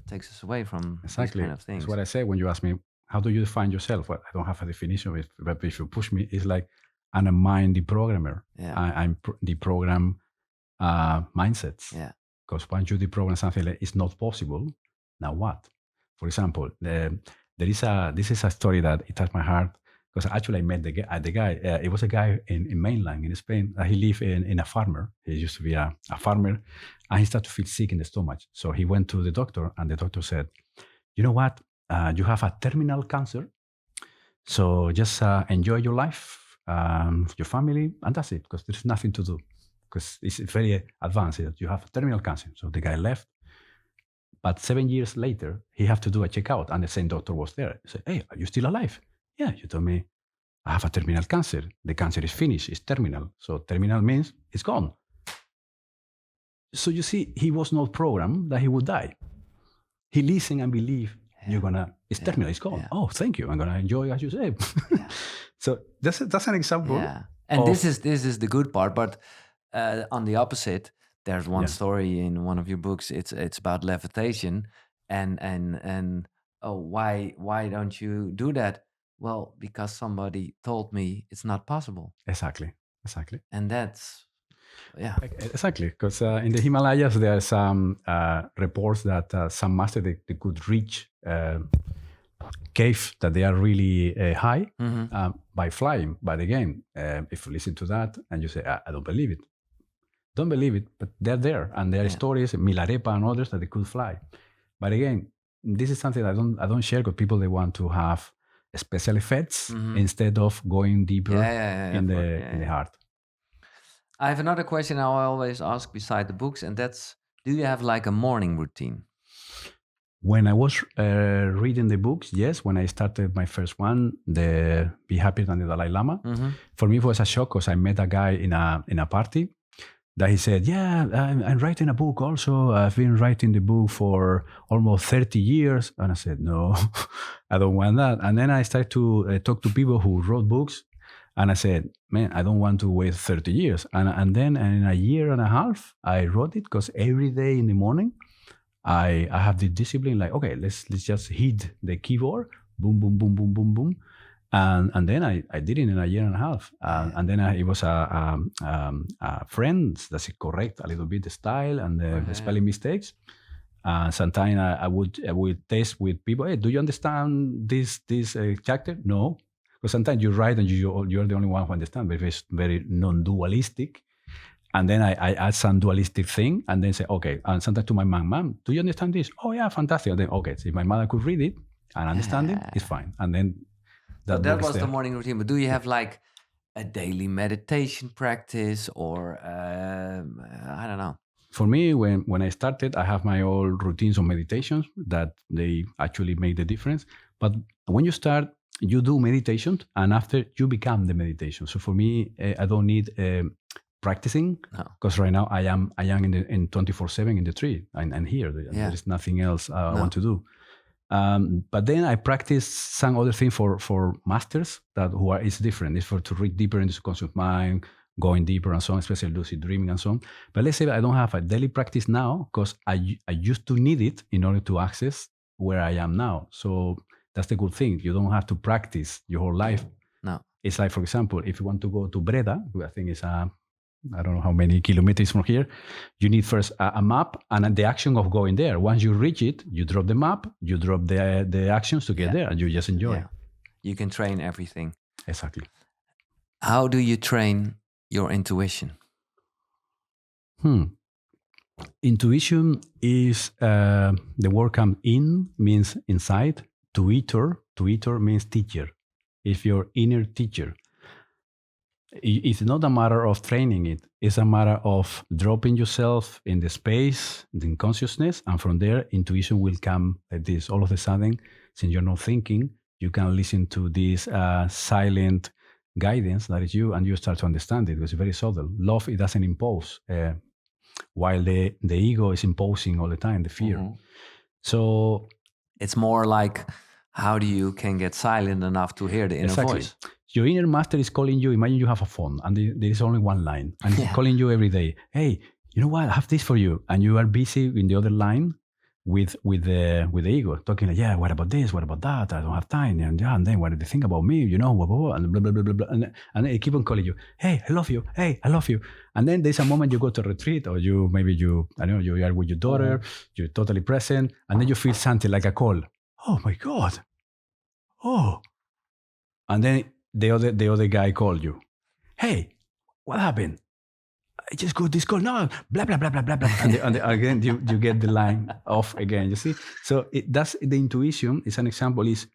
takes us away from these kind of things. That's what I say when you ask me, how do you define yourself? Well, I don't have a definition of it, but if you push me, it's like, I'm a mind deprogrammer. Yeah. I'm deprogram mindsets. Yeah. Because once you deprogram something like it's not possible, now what? For example, this is a story that it touched my heart, because actually I met the guy. It was a guy in mainland in Spain. He lived in a farmer. He used to be a farmer, and he started to feel sick in the stomach. So he went to the doctor, and the doctor said, you know what? You have a terminal cancer. So just enjoy your life. Your family, and that's it, because there's nothing to do, because it's very advanced. You have terminal cancer. So the guy left, but 7 years later he had to do a checkout, and the same doctor was there. He said, hey, are you still alive? Yeah, you told me I have a terminal cancer. The cancer is finished, it's terminal. So terminal means it's gone. So you see, he was not programmed that he would die. He listened and believed, it's terminal, it's gone. Oh, thank you. I'm going to enjoy, as you say. So that's an example. Yeah. And this is the good part. But on the opposite, there's one story in one of your books. It's about levitation, and why don't you do that? Well, because somebody told me it's not possible. Exactly. And that's exactly, because in the Himalayas there are some reports that some master they could reach caves that they are really high by flying. But again, if you listen to that and you say, I don't believe it, but they're there, and there are stories, Milarepa and others, that they could fly. But again, this is something I don't share, because people, they want to have special effects instead of going deeper in the heart. I have another question I always ask beside the books, and that's, do you have like a morning routine? When I was reading the books, yes. When I started my first one, the Be Happier Than the Dalai Lama, for me it was a shock, because I met a guy in a party that he said, I'm writing a book also. I've been writing the book for almost 30 years. And I said, no, I don't want that. And then I started to talk to people who wrote books. And I said, man, I don't want to wait 30 years. And then in a year and a half, I wrote it, because every day in the morning, I have the discipline, like, okay, let's just hit the keyboard, boom, boom, boom, boom, boom, boom. And then I did it in a year and a half. And then it was a friend that correct a little bit the style and the spelling mistakes. Sometimes I would test with people, hey, do you understand this chapter? No. Because sometimes you write and you're the only one who understands, but if it's very non-dualistic. And then I add some dualistic thing and then say, okay, and sometimes to my mom, do you understand this? Oh yeah, fantastic. And then, okay, so if my mother could read it and understand it, it's fine. And then that was the morning routine. But do you have like a daily meditation practice, or I don't know? For me, when I started, I have my own routines of meditations that they actually make the difference. But when you start, you do meditation, and after you become the meditation. So for me, I don't need practicing, because right now I am in 24/7 in the tree and here. There is nothing else I want to do. But then I practice some other thing for masters it's different. It's to read deeper into the subconscious mind, going deeper and so on, especially lucid dreaming and so on. But let's say I don't have a daily practice now, because I used to need it in order to access where I am now. So that's the good thing. You don't have to practice your whole life. No. It's like, for example, if you want to go to Breda, I think it's I don't know how many kilometers from here, you need first a map and the action of going there. Once you reach it, you drop the map, you drop the actions to get there, and you just enjoy. Yeah. You can train everything. Exactly. How do you train your intuition? Intuition is the word come in, means inside. Tuitor means teacher. If your inner teacher. It's not a matter of training it. It's a matter of dropping yourself in the space, in consciousness, and from there, intuition will come like this. All of a sudden, since you're not thinking, you can listen to this silent guidance that is you, and you start to understand it. It's very subtle. Love, it doesn't impose, while the ego is imposing all the time, the fear. So it's more like, how do you can get silent enough to hear the inner voice? Your inner master is calling you. Imagine you have a phone and there is only one line, and he's calling you every day. Hey, you know what? I have this for you. And you are busy in the other line with the ego, talking like, what about this? What about that? I don't have time. And then what do they think about me? You know, blah, blah, blah, and blah, blah, blah, blah, blah. And they keep on calling you. Hey, I love you. Hey, I love you. And then there's a moment you go to retreat, or you are with your daughter, you're totally present, and then you feel something like a call. Oh my God. Oh. And then the other guy called you. Hey, what happened? I just got this call. No, blah, blah, blah, blah, blah, blah. And again, you get the line off again, you see? So that's the intuition. It's an example is,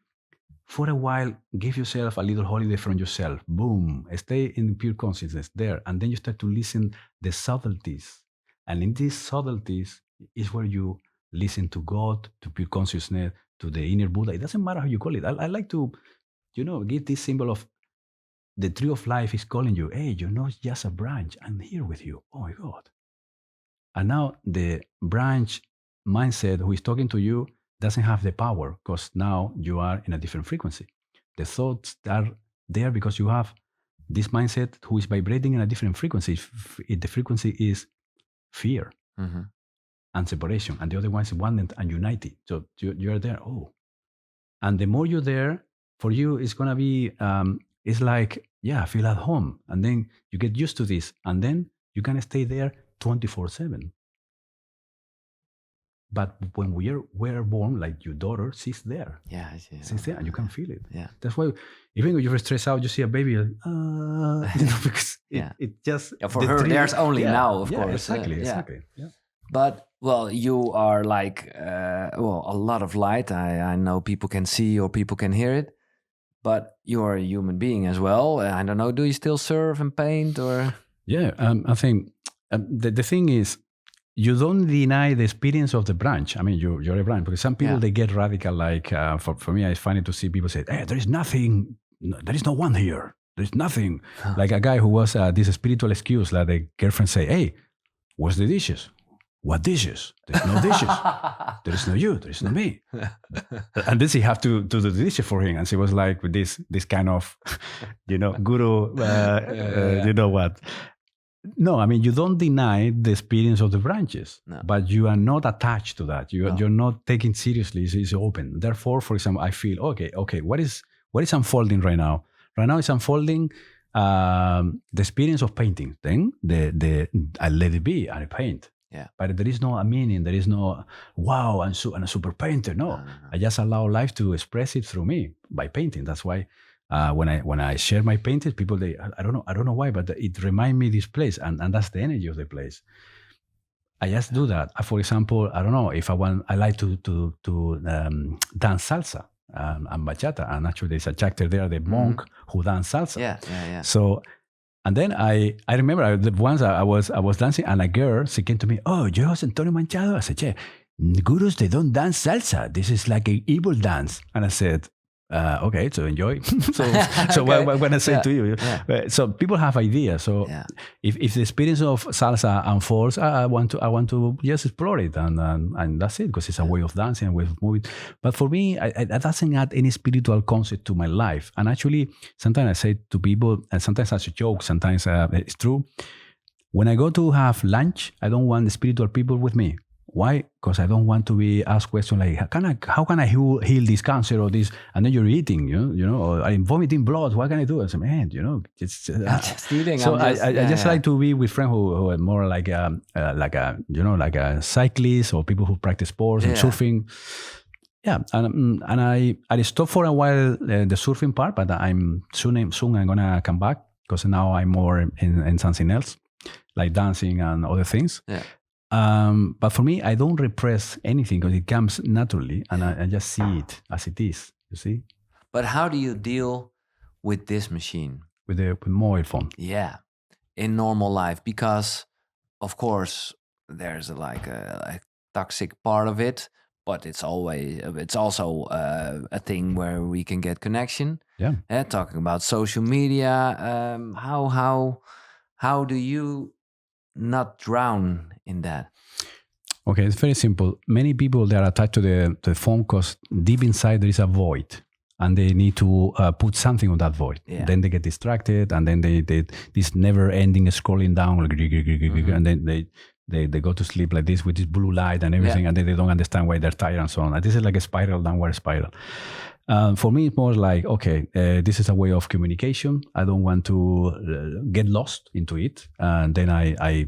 for a while, give yourself a little holiday from yourself. Boom. Stay in pure consciousness there. And then you start to listen the subtleties. And in these subtleties is where you listen to God, to pure consciousness, to the inner Buddha. It doesn't matter how you call it. I like to, give this symbol of the tree of life is calling you. Hey, you're not just a branch. I'm here with you. Oh my God. And now the branch mindset who is talking to you doesn't have the power because now you are in a different frequency. The thoughts are there because you have this mindset who is vibrating in a different frequency. The frequency is fear and separation, and the other one is oneness and unity. So you're there. Oh, and the more you're there, for you, it's gonna be. It's like, yeah, feel at home, and then you get used to this, and then you can stay there 24/7. But when we're born, like your daughter, she's there. Yeah, she's there, and you can feel it. Yeah, that's why even when you're stressed out, you see a baby, like, because it just for her, there's only now, of course. Exactly. Yeah. But well, you are like a lot of light. I know people can see or people can hear it, but you're a human being as well. I don't know. Do you still surf and paint or? Yeah, I think the thing is, you don't deny the experience of the branch. I mean, you're a branch, because some people, they get radical. Like for me, it's funny to see people say, hey, there is nothing, there is no one here. There's nothing. Like a guy who was this spiritual excuse, like the girlfriend say, hey, where's the dishes? What dishes? There's no dishes. There is no you. There is no me. And then she have to do the dishes for him. And she was like with this kind of, guru, you know what? No, I mean, you don't deny the experience of the branches, but you are not attached to that. You're not taking seriously. It's open. Therefore, for example, I feel, okay, what is unfolding right now? Right now it's unfolding the experience of painting. Then I let it be, I paint. Yeah. But there is no meaning. There is no, wow, I'm a super painter. No. I just allow life to express it through me by painting. That's why when I share my paintings, people, I don't know why, but it reminds me of this place, and that's the energy of the place. I just do that. For example, I don't know if I like to dance salsa and bachata, and actually there's a chapter there, the monk who dance salsa. Yeah. So, and then I remember once I was dancing, and a girl, she came to me, oh, José Antonio Manchado. I said, yeah, gurus, they don't dance salsa. This is like an evil dance. And I said, okay, so enjoy. so when I say to you, so people have ideas. So if the experience of salsa unfolds, I want to just explore it, and that's it, because it's a way of dancing, a way of moving. But for me, I doesn't add any spiritual concept to my life. And actually, sometimes I say to people, and sometimes as a joke, sometimes it's true. When I go to have lunch, I don't want the spiritual people with me. Why? Because I don't want to be asked questions like, how can I heal this cancer or this? And then you're eating, or I'm vomiting blood. What can I do? I say, man, it's just eating. So I just like to be with friends who are more like a cyclist, or people who practice sports and surfing. Yeah, and I stopped for a while the surfing part, but soon I'm gonna come back, because now I'm more in something else, like dancing and other things. Yeah. But for me, I don't repress anything, because it comes naturally, and I just see it as it is. You see. But how do you deal with this machine? With mobile phone? Yeah, in normal life, because of course there's like a toxic part of it, but it's also a thing where we can get connection. Yeah. Talking about social media, how do you not drown in that? Okay, it's very simple. Many people, they are attached to the phone because deep inside there is a void, and they need to put something on that void. Yeah. Then they get distracted, and then they this never-ending scrolling down, and then they go to sleep like this with this blue light and everything, and then they don't understand why they're tired and so on. And this is like a downward spiral. For me, it's more like, okay, this is a way of communication. I don't want to get lost into it. And then I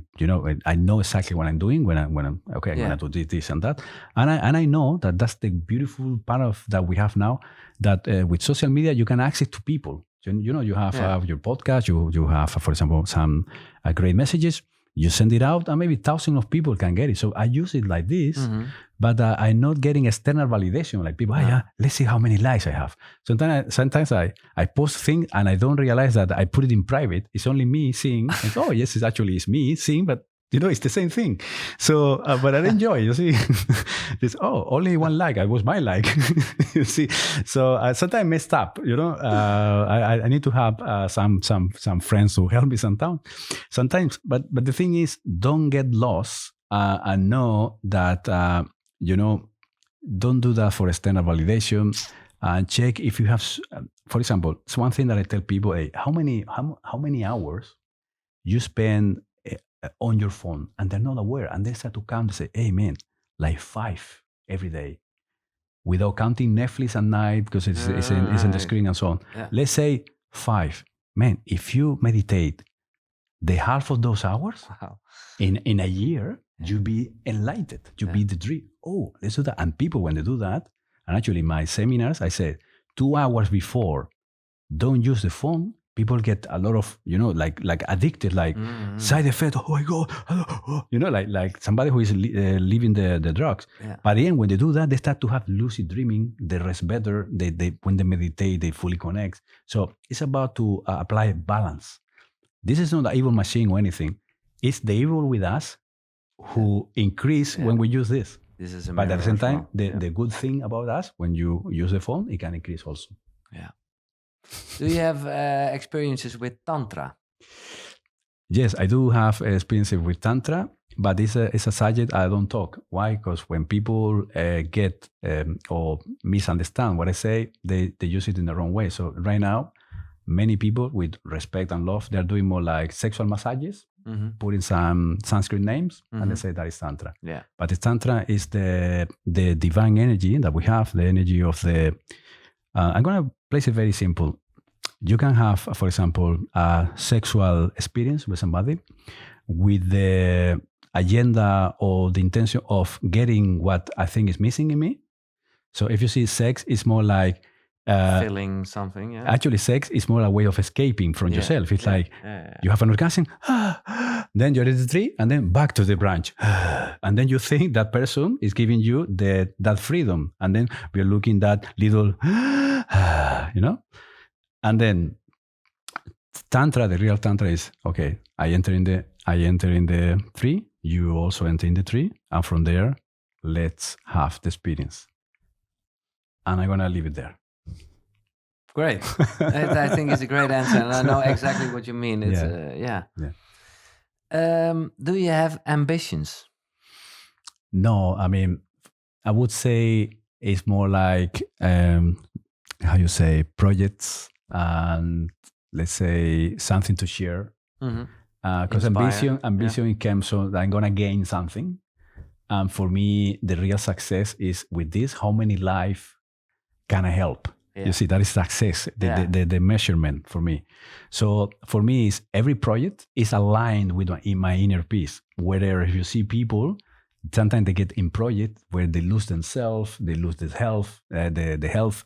know exactly what I'm doing when I'm going to do this and that. And I know that that's the beautiful part of that we have now, that with social media, you can access to people. You have your podcast, you have, for example, some great messages. You send it out, and maybe thousands of people can get it. So I use it like this, but I'm not getting external validation. Like people, let's see how many likes I have. Sometimes I post things, and I don't realize that I put it in private. It's only me seeing. Like, oh, yes, it's me seeing, but it's the same thing. So, but I enjoy, you see. This, only one like. It was my like. You see. So sometimes I messed up, I need to have some friends who help me sometimes. But the thing is, don't get lost and know that, don't do that for external validation. And check if you have, for example, it's one thing that I tell people, hey, how many hours you spend on your phone, and they're not aware, and they start to count and say, hey man, like 5 every day, without counting Netflix at night because it's in the screen and so on. Yeah. Let's say 5. Man, if you meditate the half of those hours, wow, in a year, you'll be enlightened. You'll be the dream. Oh, let's do that. And people, when they do that, and actually in my seminars, I said 2 hours before, don't use the phone. People get a lot of, like addicted, like side effect. Oh my God, like somebody who is leaving the drugs. Yeah. But then when they do that, they start to have lucid dreaming. They rest better. They when they meditate, they fully connect. So it's about to apply balance. This is not an evil machine or anything. It's the evil with us who increase when we use this. This is a but at the same time, the good thing about us, when you use the phone, it can increase also. Yeah. Do you have experiences with Tantra? Yes, I do have experiences with Tantra, but it's a subject I don't talk. Why? Because when people get or misunderstand what I say, they use it in the wrong way. So right now, many people with respect and love, they're doing more like sexual massages, putting some Sanskrit names, and they say that is Tantra. Yeah. But the Tantra is the divine energy that we have, the energy of the... I'm going to place it very simple. You can have, for example, a sexual experience with somebody with the agenda or the intention of getting what I think is missing in me. So if you see sex, it's more like... filling something, yeah. Actually, sex is more a way of escaping from yourself. It's like you have an orgasm, then you're at the tree, and then back to the branch. And then you think that person is giving you that freedom. And then we're looking that little, And then Tantra, the real Tantra is, okay, I enter in the tree, you also enter in the tree, and from there, let's have the experience. And I'm going to leave it there. Great. I think it's a great answer, and I know exactly what you mean. It's do you have ambitions? No, I mean, I would say it's more like projects and let's say something to share. Because ambition it comes so that I'm gonna gain something. And for me, the real success is with this: how many lives can I help? Yeah. You see, that is success, the measurement for me. So for me, is every project is aligned with my inner peace. Whether if you see people, sometimes they get in project where they lose themselves, they lose the health,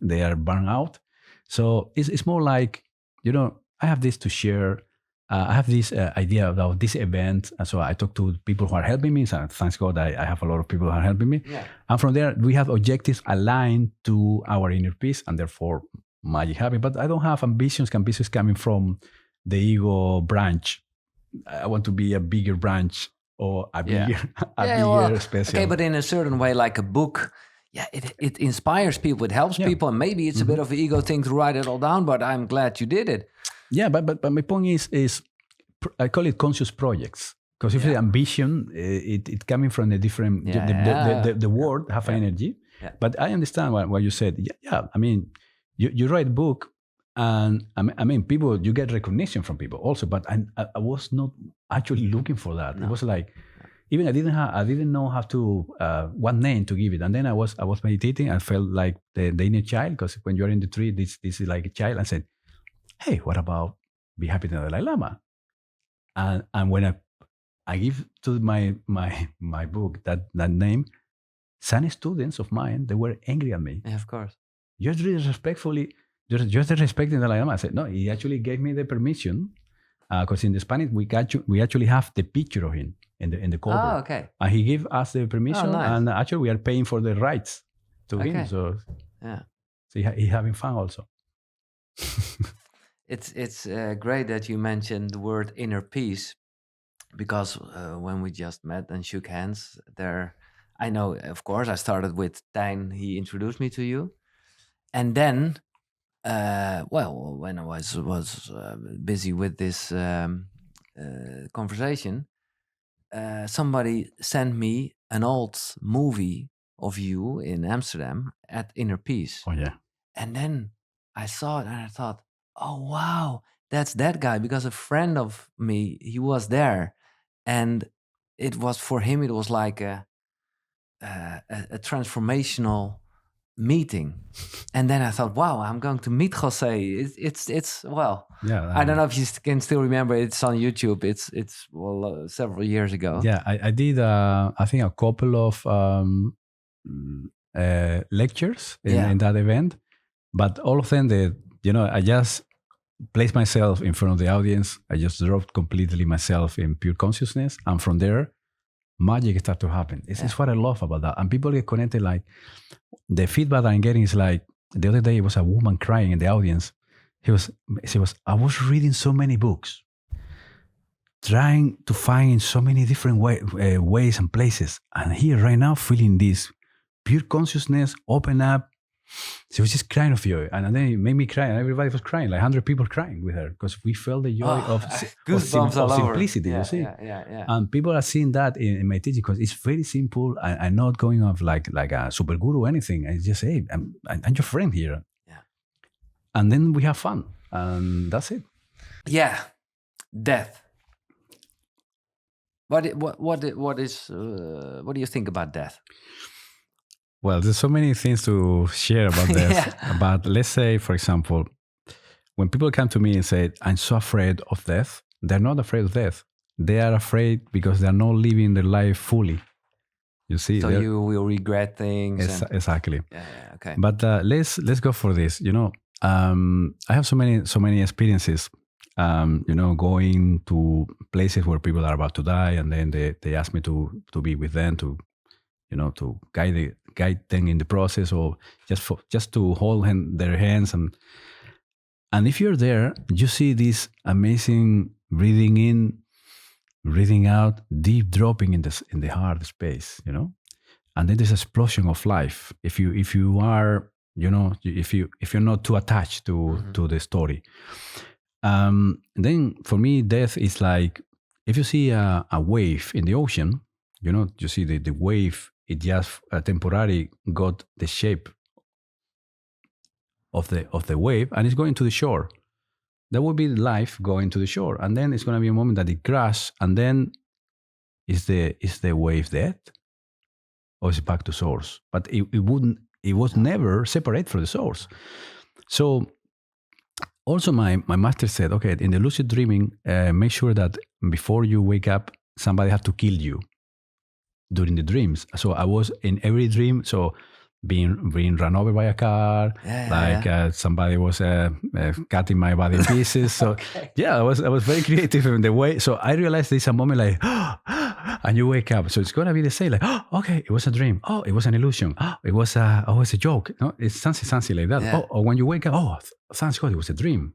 they are burned out. So it's more like, I have this to share. I have this idea about this event. And so I talk to people who are helping me. So thanks God, I have a lot of people who are helping me. Yeah. And from there, we have objectives aligned to our inner peace, and therefore magic happens. But I don't have ambitions coming from the ego branch. I want to be a bigger branch or a bigger, special. Okay, but in a certain way, like a book, it inspires people, it helps people, and maybe it's a bit of an ego thing to write it all down, but I'm glad you did it. Yeah, but my point is I call it conscious projects, because if the ambition, it coming from the different, the word have energy. Yeah. But I understand what you said. Yeah, I mean, you write a book, and I mean, people, you get recognition from people also, but I was not actually looking for that. No. It was like, even I didn't know how to what name to give it, and then I was meditating and felt like the inner child, because when you're in the tree, this is like a child, and said, hey, what about Be Happy to the Dalai Lama? And when I give to my book that name, some students of mine, they were angry at me. Yeah, of course. You're disrespecting the Dalai Lama. I said, no, he actually gave me the permission, because in the Spanish, we actually have the picture of him in the cover. Oh, okay. And he gave us the permission, and actually we are paying for the rights to him. So he's having fun also. It's great that you mentioned the word inner peace, because when we just met and shook hands there, I know, of course, I started with Tijn. He introduced me to you. And then, when I was busy with this conversation, somebody sent me an old movie of you in Amsterdam at Inner Peace. Oh yeah. And then I saw it and I thought, oh wow, that's that guy, because a friend of me, he was there, and it was for him. It was like a transformational meeting. And then I thought, wow, I'm going to meet José. It's well, yeah. I don't know if you can still remember. It's on YouTube. It's several years ago. Yeah, I did. I think a couple of lectures in that event, but all of them, I just placed myself in front of the audience. I just dropped completely myself in pure consciousness, and from there, magic started to happen. It's what I love about that, and people get connected. Like the feedback I'm getting is like, the other day it was a woman crying in the audience. She was, I was reading so many books, trying to find in so many different ways and places, and here right now feeling this pure consciousness, open up. She was just crying of joy, and then it made me cry, and everybody was crying, like 100 people crying with her, because we felt the joy of simplicity. You see, and people are seeing that in my teaching, because it's very simple. I'm not going off like a super guru or anything. I just say, I'm your friend here, and then we have fun, and that's it. Yeah, death. What do you think about death? Well, there's so many things to share about this. But let's say, for example, when people come to me and say, I'm so afraid of death, they're not afraid of death. They are afraid because they're not living their life fully. You see? So you will regret things. Exactly. Yeah, okay. But let's go for this. I have so many experiences, going to places where people are about to die, and then they ask me to be with them, to guide them in the process, or just to hold their hands, and if you're there, you see this amazing breathing in, breathing out, deep dropping in the heart space, and then this explosion of life. If you are, if you're not too attached to the story, then for me, death is like, if you see a wave in the ocean, you see the wave. It just temporarily got the shape of the wave, and it's going to the shore. That will be life going to the shore, and then it's going to be a moment that it crashes, and then is the wave dead, or is it back to source? But it was never separate from the source. So also my master said, okay, in the lucid dreaming, make sure that before you wake up, somebody had to kill you during the dreams. So I was in every dream, so being run over by a car, somebody was cutting my body in pieces. So I was very creative in the way. So I realized there's a moment like, and you wake up. So it's gonna be the same, like, okay, it was a dream. Oh, it was an illusion. Oh, it was a joke. No, it's something like that. Yeah. Or when you wake up, thanks God, it was a dream.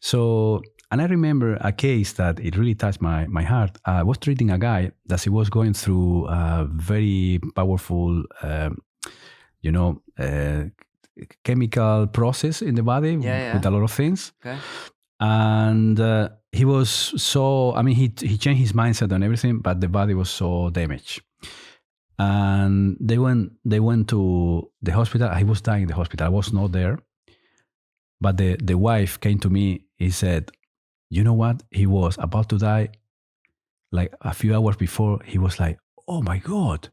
So. And I remember a case that it really touched my heart. I was treating a guy that he was going through a very powerful, chemical process in the body with a lot of things. Okay. And he was so, he changed his mindset and everything, but the body was so damaged. And they went to the hospital. He was dying in the hospital. I was not there. But the wife came to me. He said, you know what? He was about to die. Like a few hours before, he was like, oh my God,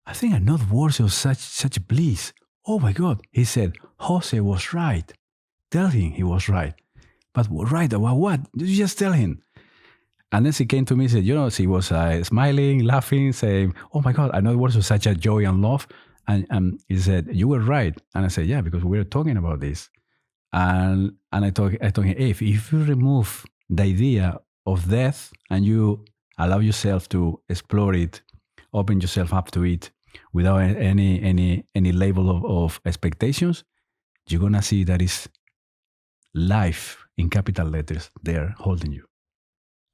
I think I'm not worthy of such bliss. Oh my God. He said, Jose was right. Tell him he was right. But right about what? Did you just tell him? And then she came to me and said, she was smiling, laughing, saying, oh my God, I know words of such a joy and love. And he said, you were right. And I said, yeah, because we were talking about this. And I told him, hey, if you remove the idea of death and you allow yourself to explore it, open yourself up to it without any label of expectations, you're gonna see that is life in capital letters there holding you.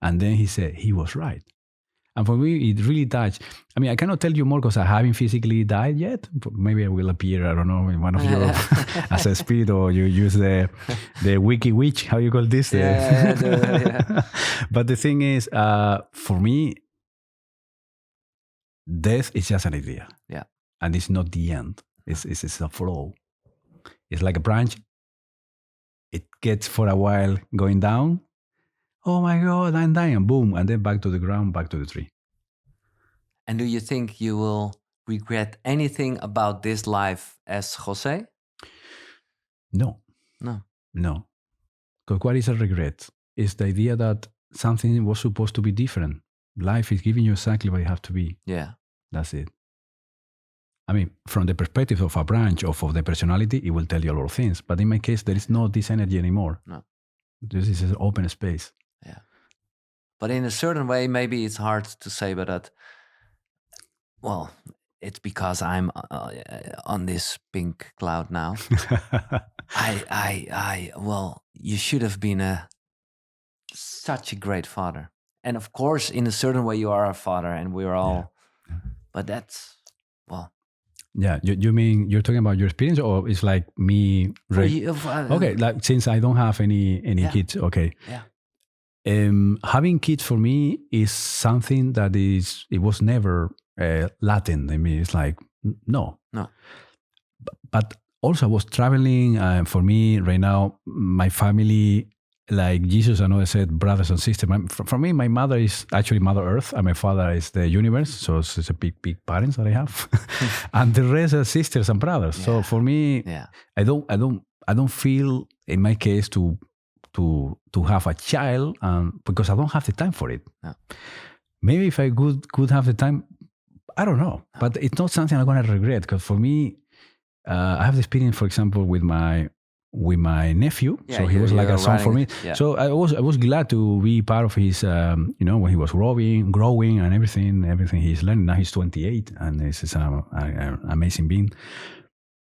And then he said he was right. And for me, it really touched. I cannot tell you more because I haven't physically died yet. Maybe I will appear, I don't know, in one of your, as a spirit, or you use the wiki witch, how you call this? Yeah. But the thing is, for me, death is just an idea. Yeah. And it's not the end. It's a flow. It's like a branch. It gets for a while going down. Oh my God, I'm dying. Boom. And then back to the ground, back to the tree. And do you think you will regret anything about this life as José? No. Because what is a regret? It's the idea that something was supposed to be different. Life is giving you exactly what you have to be. Yeah. That's it. I mean, from the perspective of a branch or of the personality, it will tell you a lot of things. But in my case, there is no this energy anymore. No. This is an open space. Yeah. But in a certain way, maybe it's hard to say, but that, well, it's because I'm on this pink cloud now. Well, you should have been such a great father. And of course, in a certain way, you are a father, and we're all, but that's, well. Yeah, you mean you're talking about your experience, or it's like me? Okay, like since I don't have any kids, okay. Yeah. Having kids for me is something that it was never latent in me. It's like, no. But also I was traveling. For me right now, my family, like Jesus and others said, brothers and sisters. For me, my mother is actually Mother Earth, and my father is the universe. So it's a big parents that I have, and the rest are sisters and brothers. Yeah. So for me, I don't feel in my case to have a child, because I don't have the time for it. No. Maybe if I could have the time, I don't know. No. But it's not something I'm gonna regret, because for me, I have the experience, for example, with my nephew. Yeah, so he was like a son for me. Yeah. So I was glad to be part of his, when he was growing and everything he's learning. Now he's 28 and this is an amazing being.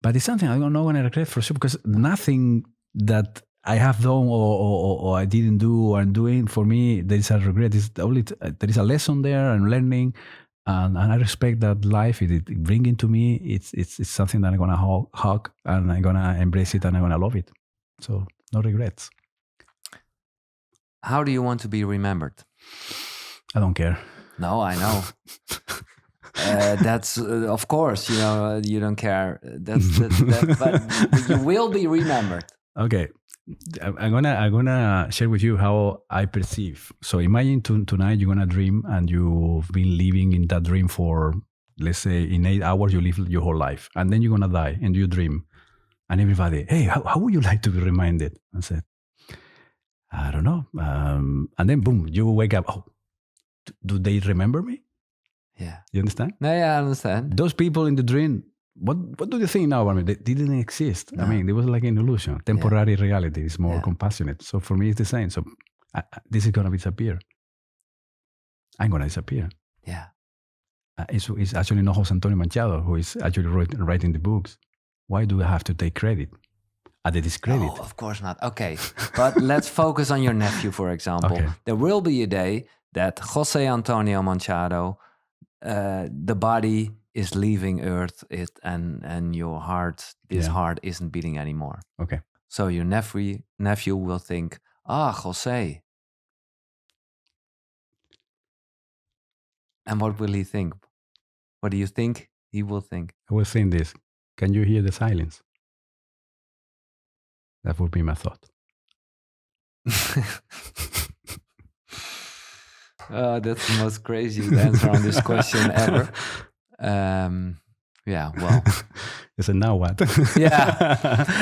But it's something I'm not going to regret for sure, because nothing that I have done or I didn't do or I'm doing, for me, there is a regret. There is a lesson there and learning. And I respect that life, it bringing to me, it's something that I'm going to hug and I'm going to embrace it and I'm going to love it. So no regrets. How do you want to be remembered? I don't care. No, I know. That's, of course, you don't care. But you will be remembered. Okay. I'm gonna share with you how I perceive. So imagine tonight you're gonna dream, and you've been living in that dream for, let's say, in 8 hours you live your whole life, and then you're gonna die and you dream, and everybody, hey, how would you like to be reminded? I said, I don't know. And then boom, you wake up. Oh, do they remember me? Yeah. You understand? No, yeah, I understand. Those people in the dream, what do you think now about me? They didn't exist. No. I mean, it was like an illusion. Temporary reality is more compassionate. So for me, it's the same. So this is going to disappear. I'm going to disappear. Yeah. It's actually not José Antonio Manchado who is actually writing the books. Why do I have to take credit at the discredit? Oh, of course not. Okay. But let's focus on your nephew, for example. Okay. There will be a day that José Antonio Manchado, the body is leaving Earth, and your heart, heart isn't beating anymore. Okay. So your nephew will think, José. And what will he think? What do you think he will think? I will think this. Can you hear the silence? That would be my thought. That's the most crazy answer on this question ever. Well, it's a now what?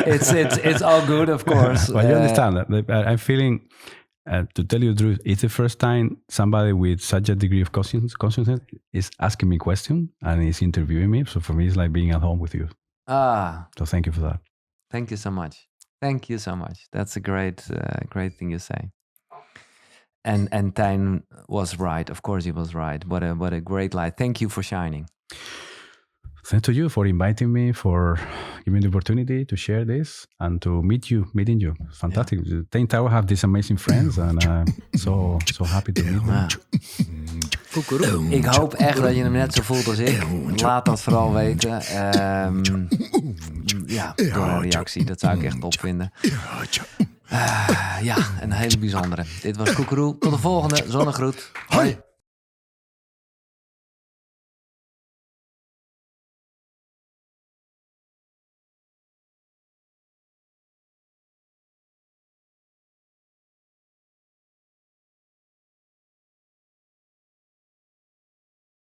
It's all good, of course. Well, you understand that I'm feeling, to tell you the truth, it's the first time somebody with such a degree of consciousness is asking me questions and is interviewing me. So for me, it's like being at home with you. So thank you for that. Thank you so much. Thank you so much. That's a great thing you say. And Tijn was right. Of course, he was right. What a great light. Thank you for shining. Thanks to you for inviting me, for giving me the opportunity to share this and to meeting you. Fantastic. Yeah. Tijn Tower have these amazing friends and so happy to meet them. KUKURU. Ik hoop echt dat je hem net zo voelt als ik. Laat dat vooral weten. Door een reactie. Dat zou ik echt top vinden. Een hele bijzondere. Dit was KUKURU. Tot de volgende. Zonnegroet. Hoi.